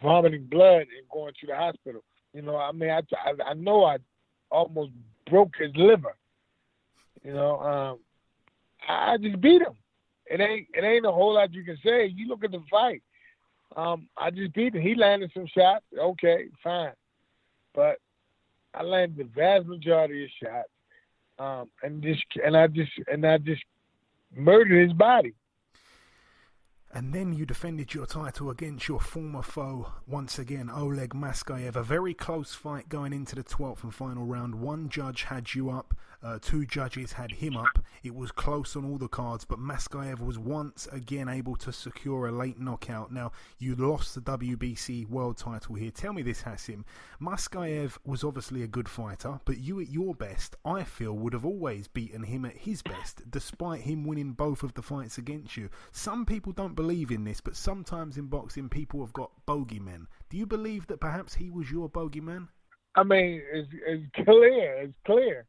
H: vomiting blood and going to the hospital. I know I almost broke his liver. I just beat him. It ain't a whole lot you can say. You look at the fight. I just beat him. He landed some shots. Okay, fine. But I landed the vast majority of shots. And I just murdered his body.
F: And then you defended your title against your former foe once again, Oleg Maskayev. A very close fight going into the 12th and final round. One judge had you up, 2 judges had him up. It was close on all the cards, but Maskayev was once again able to secure a late knockout. Now, you lost the WBC world title here. Tell me this, Hasim. Maskayev was obviously a good fighter, but you at your best, I feel, would have always beaten him at his best, despite him winning both of the fights against you. Some people don't believe in this, but sometimes in boxing people have got bogeymen. Do you believe that perhaps he was your bogeyman?
H: I mean, it's clear. It's clear.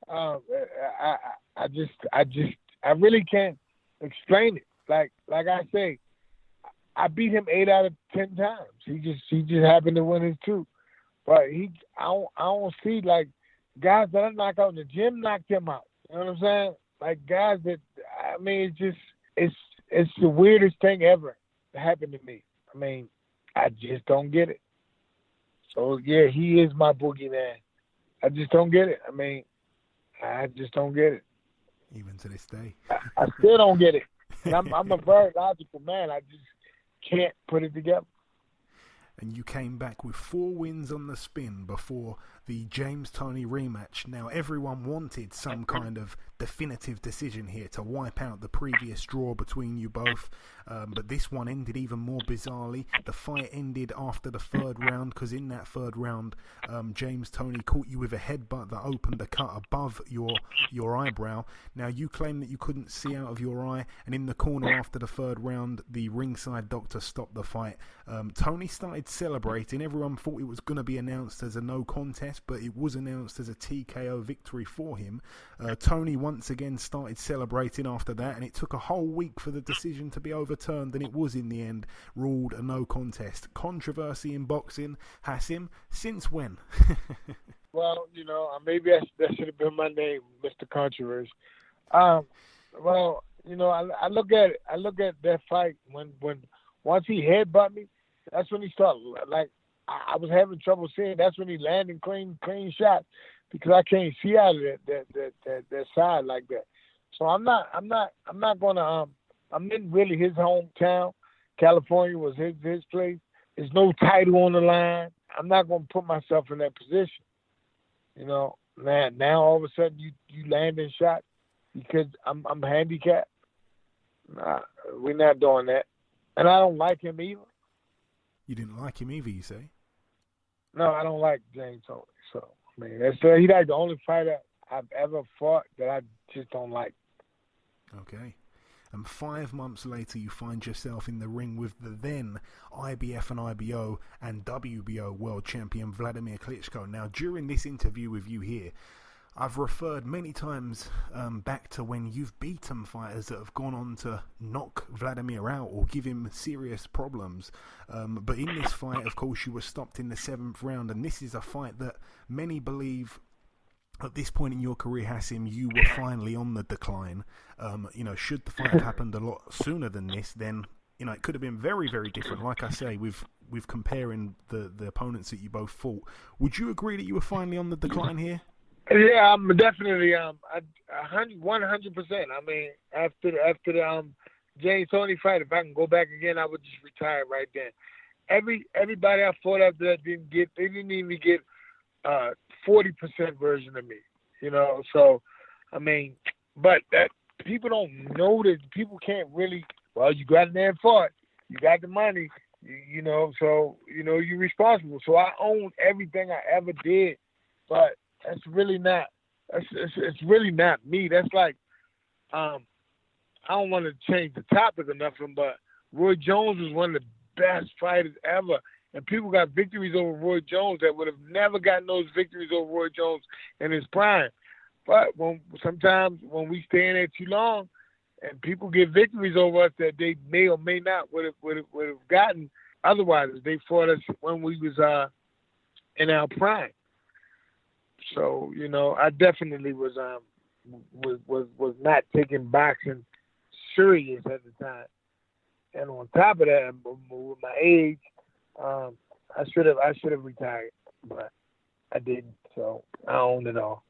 H: I really can't explain it. Like I say, I beat him 8 out of 10 times. He just happened to win his 2. But I don't see like guys that I knock out in the gym knocked him out. You know what I'm saying? Like guys that, I mean, it's the weirdest thing ever that happened to me. I mean, I just don't get it. So yeah, he is my boogeyman. I just don't get it. I mean, I just don't get it.
F: Even to this day.
H: I still don't get it. And I'm a very logical man. I just can't put it together.
F: And you came back with 4 wins on the spin before the James Toney rematch. Now, everyone wanted some kind of definitive decision here to wipe out the previous draw between you both, but this one ended even more bizarrely. The fight ended after the 3rd round, because in that 3rd round, James Toney caught you with a headbutt that opened a cut above your eyebrow. Now, you claim that you couldn't see out of your eye, and in the corner after the 3rd round, the ringside doctor stopped the fight. Toney started celebrating. Everyone thought it was going to be announced as a no contest, but it was announced as a TKO victory for him. Toney once again started celebrating after that, and it took a whole week for the decision to be overturned, and it was in the end ruled a no contest. Controversy in boxing. Hasim, since when?
H: Well, maybe that should have been my name, Mr. Controversy. Well, I look at it. I look at that fight when once he headbutt me, that's when he started. Like I was having trouble seeing. That's when he landed clean shot, because I can't see out of that side like that. So I'm not gonna. I'm in really his hometown. California was his place. There's no title on the line. I'm not gonna put myself in that position. Now all of a sudden you land in shot because I'm handicapped. Nah, we're not doing that. And I don't like him either.
F: You didn't like him either, you say?
H: No, I don't like James Toney. So, I mean, he's like the only fighter I've ever fought that I just don't like.
F: Okay. And 5 months later, you find yourself in the ring with the then IBF and IBO and WBO world champion Vladimir Klitschko. Now, during this interview with you here, I've referred many times back to when you've beaten fighters that have gone on to knock Vladimir out or give him serious problems. But in this fight, of course, you were stopped in the 7th round, and this is a fight that many believe at this point in your career, Hasim, you were finally on the decline. Should the fight have happened a lot sooner than this, then it could have been very, very different. Like I say, with comparing the opponents that you both fought, would you agree that you were finally on the decline here?
H: Yeah, I'm definitely 100%. I mean, after the James Toney fight, if I can go back again, I would just retire right then. Everybody I fought after that didn't even get 40% version of me, So, I mean, but that people don't know that. People can't really. Well, you got in there and fought. You got the money, So you're responsible. So I own everything I ever did, but that's really not. It's really not me. That's like, I don't want to change the topic or nothing, but Roy Jones was one of the best fighters ever. And people got victories over Roy Jones that would have never gotten those victories over Roy Jones in his prime. But sometimes when we stay in there too long, and people get victories over us that they may or may not would have gotten otherwise if they fought us when we was in our prime. So I definitely was not taking boxing serious at the time. And on top of that, with my age, I should have retired, but I didn't. So I own it all.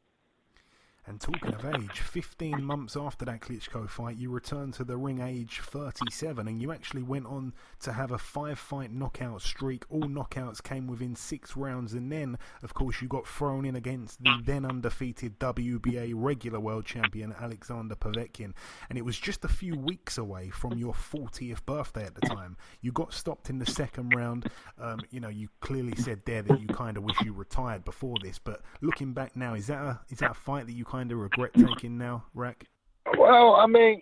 F: And talking of age, 15 months after that Klitschko fight, you returned to the ring age 37, and you actually went on to have a 5-fight knockout streak. All knockouts came within 6 rounds, and then, of course, you got thrown in against the then undefeated WBA regular world champion Alexander Povetkin. And it was just a few weeks away from your 40th birthday at the time. You got stopped in the 2nd round. You clearly said there that you kind of wish you retired before this, but looking back now, is that a fight that you kind of regret taking now, Rack?
H: Well, I mean,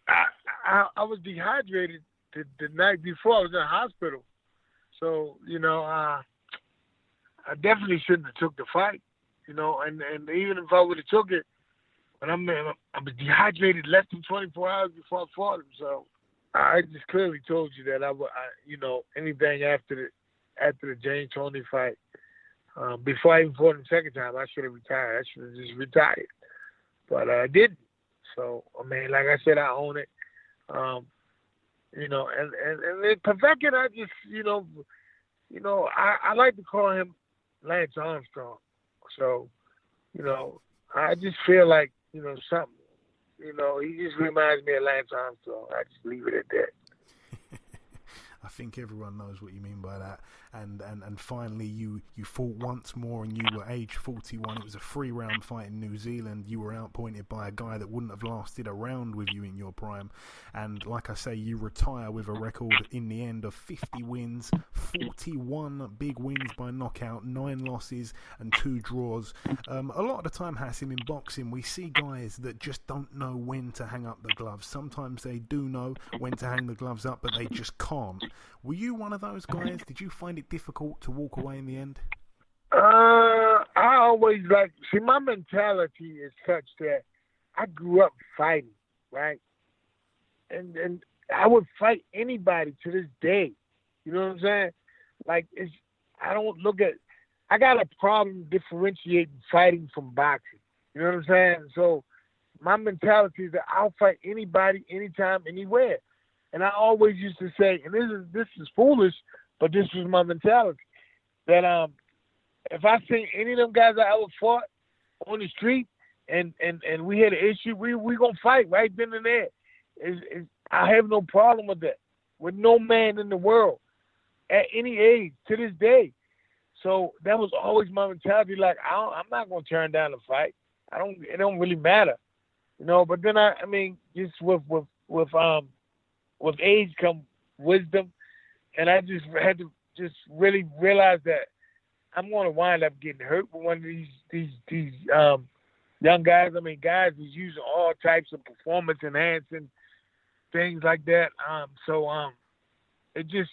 H: I was dehydrated the night before. I was in the hospital, so I I definitely shouldn't have took the fight, you know. And even if I would have took it, but I'm dehydrated less than 24 hours before I fought him. So I just clearly told you that anything after the James Toney fight, before I even fought him second time, I should have retired. I should have just retired, but I didn't. So I mean, like I said, I own it. And then Povetkin, I just I like to call him Lance Armstrong. So I just feel like something. He just reminds me of Lance Armstrong. I just leave it at that.
F: I think everyone knows what you mean by that. And finally, you fought once more, and you were age 41. It was a 3-round fight in New Zealand. You were outpointed by a guy that wouldn't have lasted a round with you in your prime. And like I say, you retire with a record in the end of 50 wins, 41 big wins by knockout, 9 losses and 2 draws. A lot of the time, Hasim, in boxing, we see guys that just don't know when to hang up the gloves. Sometimes they do know when to hang the gloves up, but they just can't. Were you one of those guys? Did you find it difficult to walk away in the end?
H: I always my mentality is such that I grew up fighting, right? And I would fight anybody to this day. You know what I'm saying? I got a problem differentiating fighting from boxing. You know what I'm saying? So my mentality is that I'll fight anybody, anytime, anywhere. And I always used to say, and this is foolish, but this was my mentality, that if I see any of them guys I ever fought on the street and we had an issue, we gonna fight right then and there. I have no problem with that, with no man in the world at any age to this day. So that was always my mentality. I'm not gonna turn down a fight. It don't really matter, But then I mean, just with age come wisdom, and I just had to just really realize that I'm going to wind up getting hurt with one of these young guys. I mean, guys who's using all types of performance enhancing things like that. It just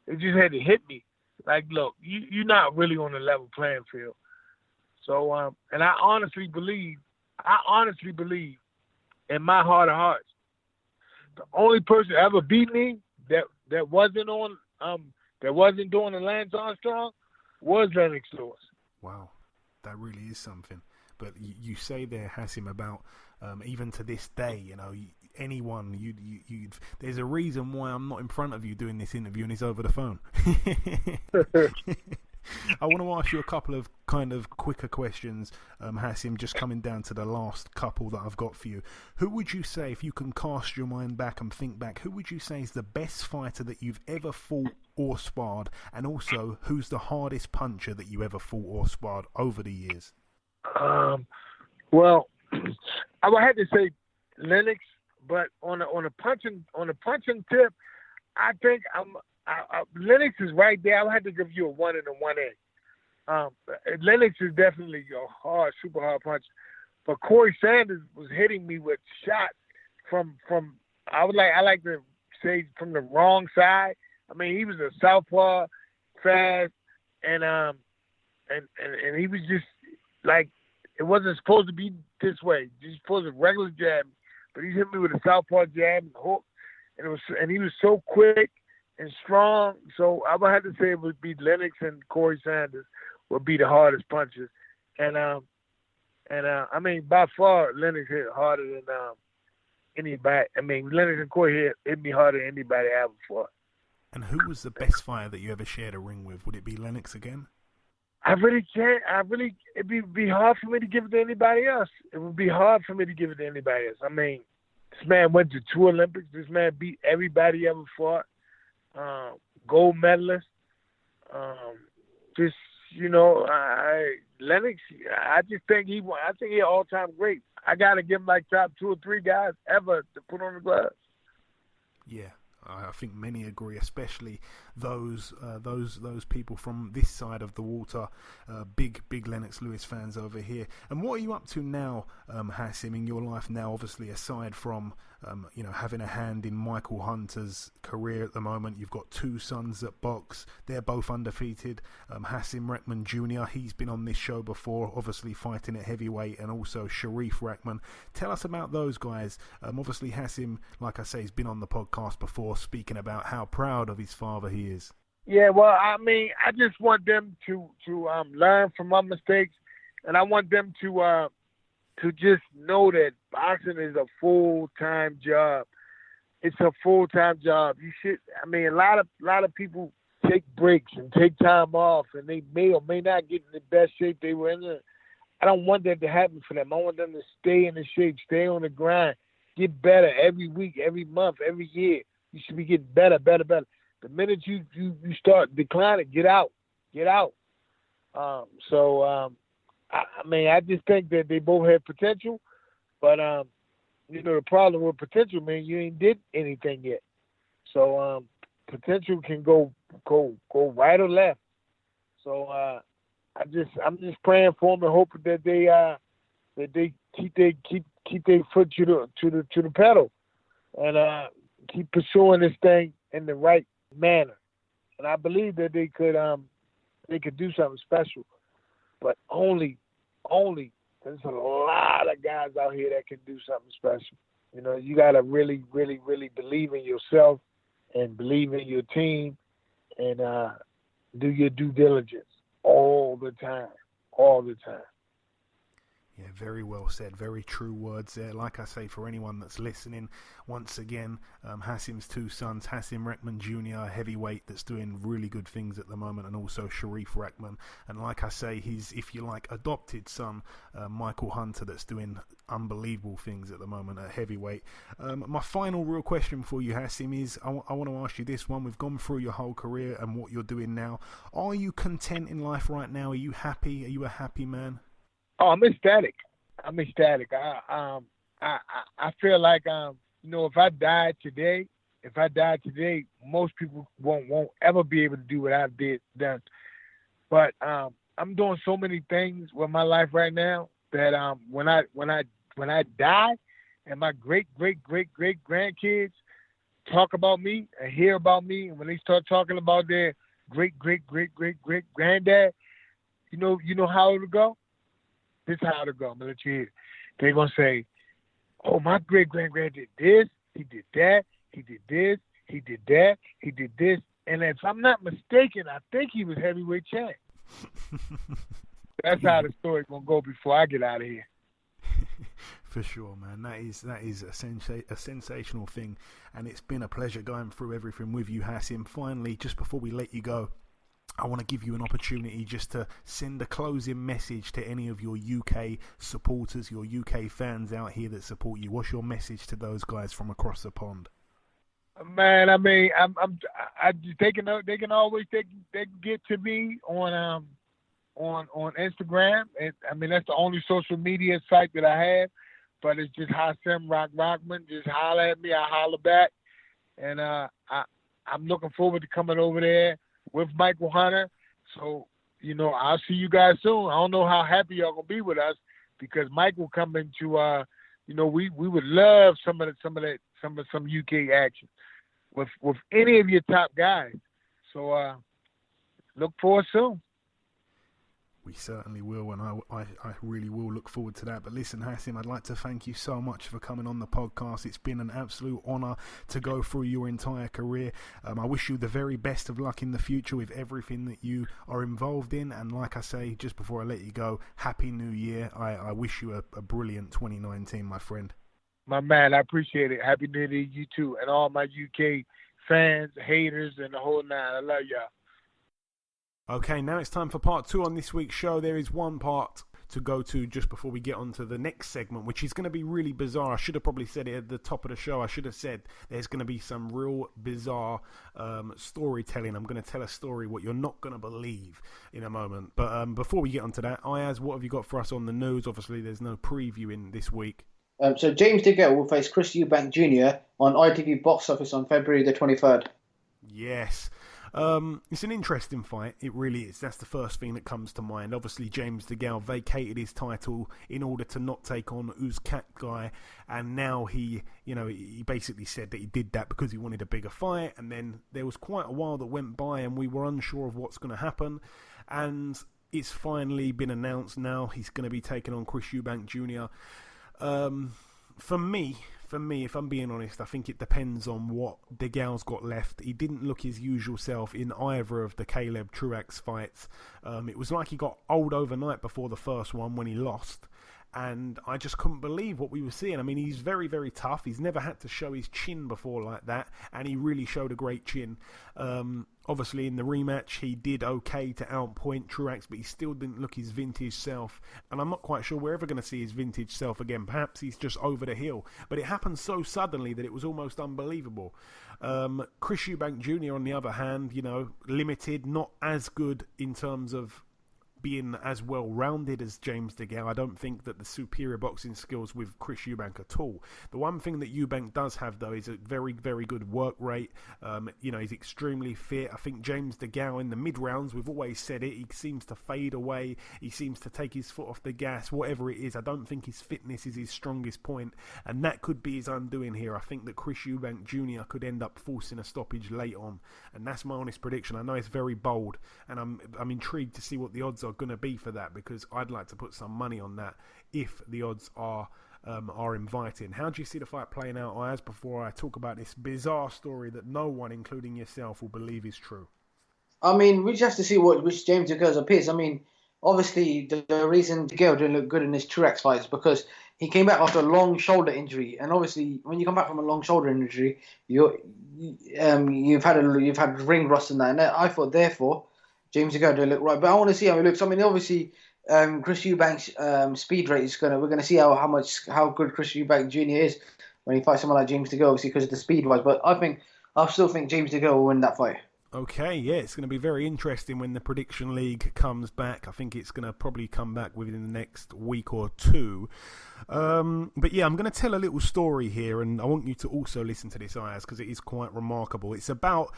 H: had to hit me. Like, look, you're not really on a level playing field. So, and I honestly believe in my heart of hearts, the only person that ever beat me that wasn't doing the Lance Armstrong was Lennox Lewis.
F: Wow, that really is something. But you say there, Hasim, about even to this day, anyone, there's a reason why I'm not in front of you doing this interview and it's over the phone. I want to ask you a couple of kind of quicker questions, Hasim, just coming down to the last couple that I've got for you. Who would you say, if you can cast your mind back and think back, who would you say is the best fighter that you've ever fought or sparred? And also, who's the hardest puncher that you ever fought or sparred over the years?
H: Well, I would have to say Lennox, but on a punching tip, I think Lennox is right there. I'll have to give you a 1 and a 1A. Lennox is definitely a super hard puncher. But Corey Sanders was hitting me with shots from I like to say from the wrong side. I mean, he was a southpaw, fast, and he was just like, it wasn't supposed to be this way. He's supposed to regular jab, but he hit me with a southpaw jab and hook, and he was so quick and strong. So I would have to say it would be Lennox and Corey Sanders would be the hardest punchers. And I mean, by far, Lennox hit harder than anybody. I mean, Lennox and Corey hit me harder than anybody I ever fought.
F: And who was the best fighter that you ever shared a ring with? Would it be Lennox again?
H: I really can't. It'd be hard for me to give it to anybody else. It would be hard for me to give it to anybody else. I mean, this man went to 2 Olympics. This man beat everybody he ever fought. Gold medalist. Lennox, I just think he all-time great. I got to give him like top 2 or 3 guys ever to put on the gloves.
F: Yeah, I think many agree, especially those people from this side of the water, big Lennox Lewis fans over here. And what are you up to now, Hasim, in your life now, obviously, aside from having a hand in Michael Hunter's career at the moment. You've got two sons that box. They're both undefeated. Hasim Rahman Jr., he's been on this show before, obviously fighting at heavyweight, and also Sharif Rahman. Tell us about those guys. Obviously, Hasim, like I say, has been on the podcast before speaking about how proud of his father he is.
H: Yeah, well, I mean, I just want them to learn from my mistakes, and I want them to just know that boxing is a full-time job. It's a full-time job. You should. I mean, a lot of people take breaks and take time off, and they may or may not get in the best shape they were in. I don't want that to happen for them. I want them to stay in the shape, stay on the grind, get better every week, every month, every year. You should be getting better. The minute you start declining, get out. I mean, I just think that they both have potential, but the problem with potential, man, you ain't did anything yet. So potential can go right or left. So I'm just praying for them and hoping that they keep their foot to the pedal and keep pursuing this thing in the right manner. And I believe that they could do something special, but only there's a lot of guys out here that can do something special. You got to really, really, really believe in yourself and believe in your team and do your due diligence all the time.
F: Yeah, very well said. Very true words there. Like I say, for anyone that's listening, once again, Hasim's two sons, Hasim Rahman Jr., a heavyweight that's doing really good things at the moment, and also Sharif Rahman. And like I say, his, if you like, adopted son, Michael Hunter, that's doing unbelievable things at the moment at heavyweight. My final real question for you, Hasim, is I want to ask you this one. We've gone through your whole career and what you're doing now. Are you content in life right now? Are you happy? Are you a happy man?
H: Oh, I'm ecstatic. I feel like if I died today, most people won't ever be able to do what I've done. But I'm doing so many things with my life right now that when I die, and my great grandkids talk about me and hear about me, and when they start talking about their great granddad, you know how it'll go. This is how it'll go. I'm going to let you hear it. They're going to say, oh, my great-granddad did this, he did that, he did this, he did that, he did this. And if I'm not mistaken, I think he was heavyweight champ. That's how the story's going to go before I get out of here.
F: For sure, man. That is a sensational thing. And it's been a pleasure going through everything with you, Hasim. Finally, just before we let you go, I want to give you an opportunity just to send a closing message to any of your UK supporters, your UK fans out here that support you. What's your message to those guys from across the pond?
H: Man, I mean, they can always get to me on Instagram. And I mean, that's the only social media site that I have. But it's just Hasim Rahman. Just holler at me, I holler back. And I'm looking forward to coming over there with Michael Hunter. So, I'll see you guys soon. I don't know how happy y'all gonna be with us because Michael coming to we would love some UK action with any of your top guys. So look for us soon.
F: We certainly will, and I really will look forward to that. But listen, Hasim, I'd like to thank you so much for coming on the podcast. It's been an absolute honour to go through your entire career. I wish you the very best of luck in the future with everything that you are involved in. And like I say, just before I let you go, Happy New Year. I wish you a brilliant 2019, my friend.
H: My man, I appreciate it. Happy New Year to you too, and all my UK fans, haters, and the whole nine. I love y'all.
F: Okay, now it's time for part 2 on this week's show. There is one part to go to just before we get on to the next segment, which is going to be really bizarre. I should have probably said it at the top of the show. I should have said there's going to be some real bizarre storytelling. I'm going to tell a story what you're not going to believe in a moment. But before we get onto that, Ayaz, what have you got for us on the news? Obviously, there's no preview in this week.
G: So James DeGale will face Chris Eubank Jr. on ITV Box Office on February the 23rd.
F: Yes. It's an interesting fight. It really is. That's the first thing that comes to mind. Obviously, James DeGale vacated his title in order to not take on Uzcategui, and now he basically said that he did that because he wanted a bigger fight. And then there was quite a while that went by, and we were unsure of what's going to happen. And it's finally been announced now. He's going to be taking on Chris Eubank Jr. For me, if I'm being honest, I think it depends on what DeGale's got left. He didn't look his usual self in either of the Caleb Truax fights. It was like he got old overnight before the first one when he lost. And I just couldn't believe what we were seeing. I mean, he's very, very tough. He's never had to show his chin before like that. And he really showed a great chin. Obviously, in the rematch, he did okay to outpoint Truax, but he still didn't look his vintage self. And I'm not quite sure we're ever going to see his vintage self again. Perhaps he's just over the hill. But it happened so suddenly that it was almost unbelievable. Chris Eubank Jr., on the other hand, limited, not as good in terms of being as well-rounded as James DeGale. I don't think that the superior boxing skills with Chris Eubank at all. The one thing that Eubank does have, though, is a very, very good work rate. He's extremely fit. I think James DeGale in the mid-rounds, we've always said it, he seems to fade away. He seems to take his foot off the gas, whatever it is. I don't think his fitness is his strongest point, and that could be his undoing here. I think that Chris Eubank Jr. could end up forcing a stoppage late on, and that's my honest prediction. I know it's very bold, and I'm intrigued to see what the odds are going to be for that, because I'd like to put some money on that if the odds are inviting. How do you see the fight playing out, Ayaz, before I talk about this bizarre story that no one, including yourself, will believe is true?
G: I mean, we just have to see which James DeGale's appears. I mean, obviously, the reason DeGale didn't look good in his Truax fight is because he came back after a long shoulder injury, and obviously, when you come back from a long shoulder injury, you've had ring rust and that. And I thought, therefore, James DeGale didn't look right, but I want to see how he looks. I mean, obviously, Chris Eubank's speed rate is we're gonna see how good Chris Eubank Jr. is when he fights someone like James DeGale, obviously because of the speed wise. But I still think James DeGale will win that fight.
F: Okay, yeah, it's going to be very interesting when the Prediction League comes back. I think it's going to probably come back within the next week or two. But yeah, I'm going to tell a little story here, and I want you to also listen to this, Ayaz, because it is quite remarkable. It's about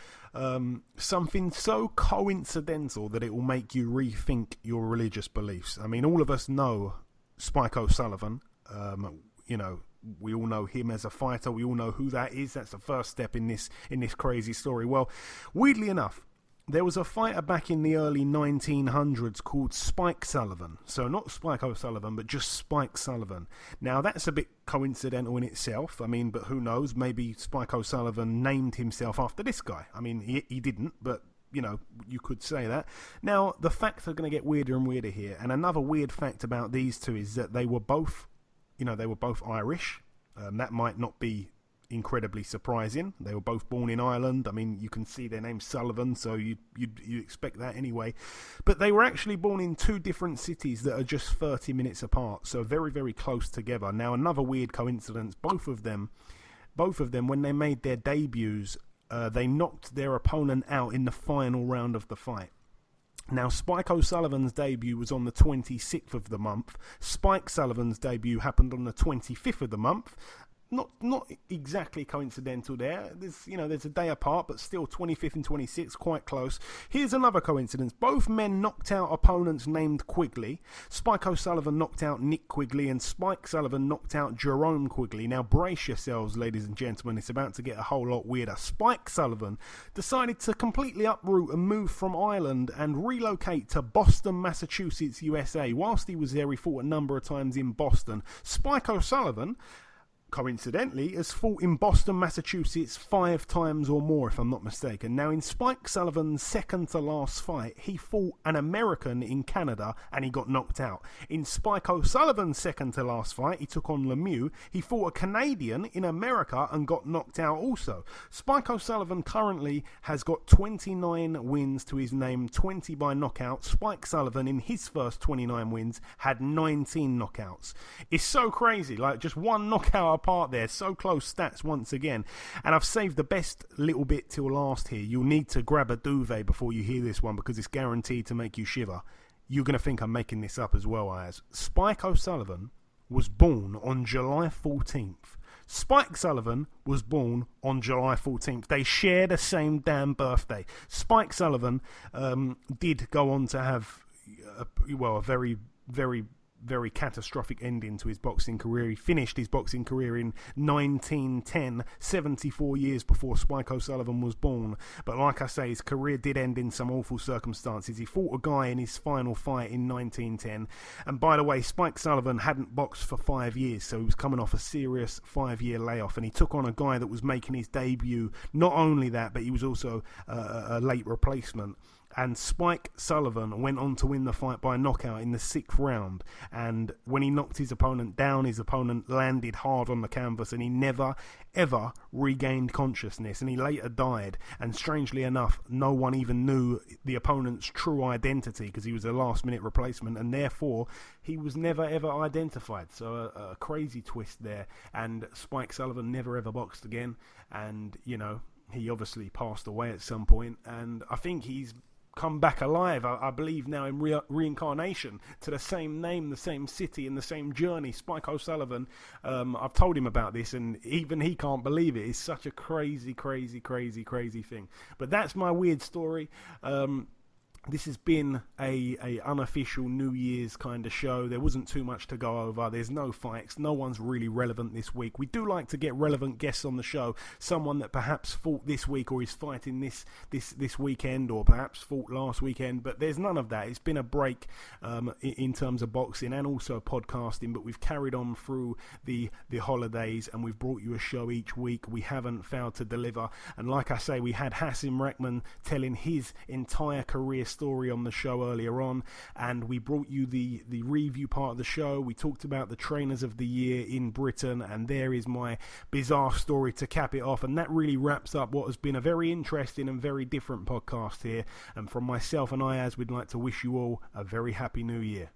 F: something so coincidental that it will make you rethink your religious beliefs. I mean, all of us know Spike O'Sullivan. We all know him as a fighter. We all know who that is. That's the first step in this crazy story. Well, weirdly enough, there was a fighter back in the early 1900s called Spike Sullivan. So not Spike O'Sullivan, but just Spike Sullivan. Now, that's a bit coincidental in itself. I mean, but who knows? Maybe Spike O'Sullivan named himself after this guy. I mean, he didn't, but you could say that. Now, the facts are going to get weirder and weirder here. And another weird fact about these two is that they were both Irish. That might not be incredibly surprising. They were both born in Ireland. I mean, you can see their name's Sullivan, so you'd expect that anyway. But they were actually born in two different cities that are just 30 minutes apart, so very, very close together. Now, another weird coincidence, both of them, when they made their debuts, they knocked their opponent out in the final round of the fight. Now, Spike O'Sullivan's debut was on the 26th of the month. Spike Sullivan's debut happened on the 25th of the month. Not exactly coincidental there. There's a day apart, but still 25th and 26th, quite close. Here's another coincidence. Both men knocked out opponents named Quigley. Spike O'Sullivan knocked out Nick Quigley, and Spike Sullivan knocked out Jerome Quigley. Now, brace yourselves, ladies and gentlemen. It's about to get a whole lot weirder. Spike Sullivan decided to completely uproot and move from Ireland and relocate to Boston, Massachusetts, USA. Whilst he was there, he fought a number of times in Boston. Spike O'Sullivan, coincidentally, has fought in Boston, Massachusetts 5 times or more, if I'm not mistaken. Now, in Spike Sullivan's second to last fight, he fought an American in Canada and he got knocked out. In Spike O'Sullivan's second to last fight, he took on Lemieux. He fought a Canadian in America and got knocked out also. Spike O'Sullivan currently has got 29 wins to his name, 20 by knockout. Spike Sullivan, in his first 29 wins, had 19 knockouts. It's so crazy, like just one knockout apart there. So close stats once again. And I've saved the best little bit till last here. You'll need to grab a duvet before you hear this one, because it's guaranteed to make you shiver. You're going to think I'm making this up as well, Ayaz. Spike O'Sullivan was born on July 14th, Spike Sullivan was born on July 14th. They share the same damn birthday. Spike Sullivan did go on to have a very, very, very catastrophic ending to his boxing career. He finished his boxing career in 1910, 74 years before Spike O'Sullivan was born. But like I say, his career did end in some awful circumstances. He fought a guy in his final fight in 1910. And by the way, Spike Sullivan hadn't boxed for 5 years, so he was coming off a serious 5-year layoff. And he took on a guy that was making his debut. Not only that, but he was also a late replacement. And Spike Sullivan went on to win the fight by knockout in the 6th round. And when he knocked his opponent down, his opponent landed hard on the canvas and he never, ever regained consciousness. And he later died. And strangely enough, no one even knew the opponent's true identity because he was a last-minute replacement. And therefore, he was never, ever identified. So a crazy twist there. And Spike Sullivan never, ever boxed again. And, you know, he obviously passed away at some point. And I think he's come back alive, I believe now in reincarnation to the same name, the same city and the same journey. Spike O'Sullivan, I've told him about this and even he can't believe it. It's such a crazy thing. But that's my weird story. This has been a unofficial New Year's kind of show. There wasn't too much to go over. There's no fights. No one's really relevant this week. We do like to get relevant guests on the show. Someone that perhaps fought this week or is fighting this weekend or perhaps fought last weekend. But there's none of that. It's been a break in terms of boxing and also podcasting. But we've carried on through the holidays and we've brought you a show each week. We haven't failed to deliver. And like I say, we had Hasim Rahman telling his entire career story on the show earlier on, and we brought you the review part of the show. We talked about the trainers of the year in Britain, and there is my bizarre story to cap it off, and that really wraps up what has been a very interesting and very different podcast here. And from myself and Ayaz, we'd like to wish you all a very happy new year.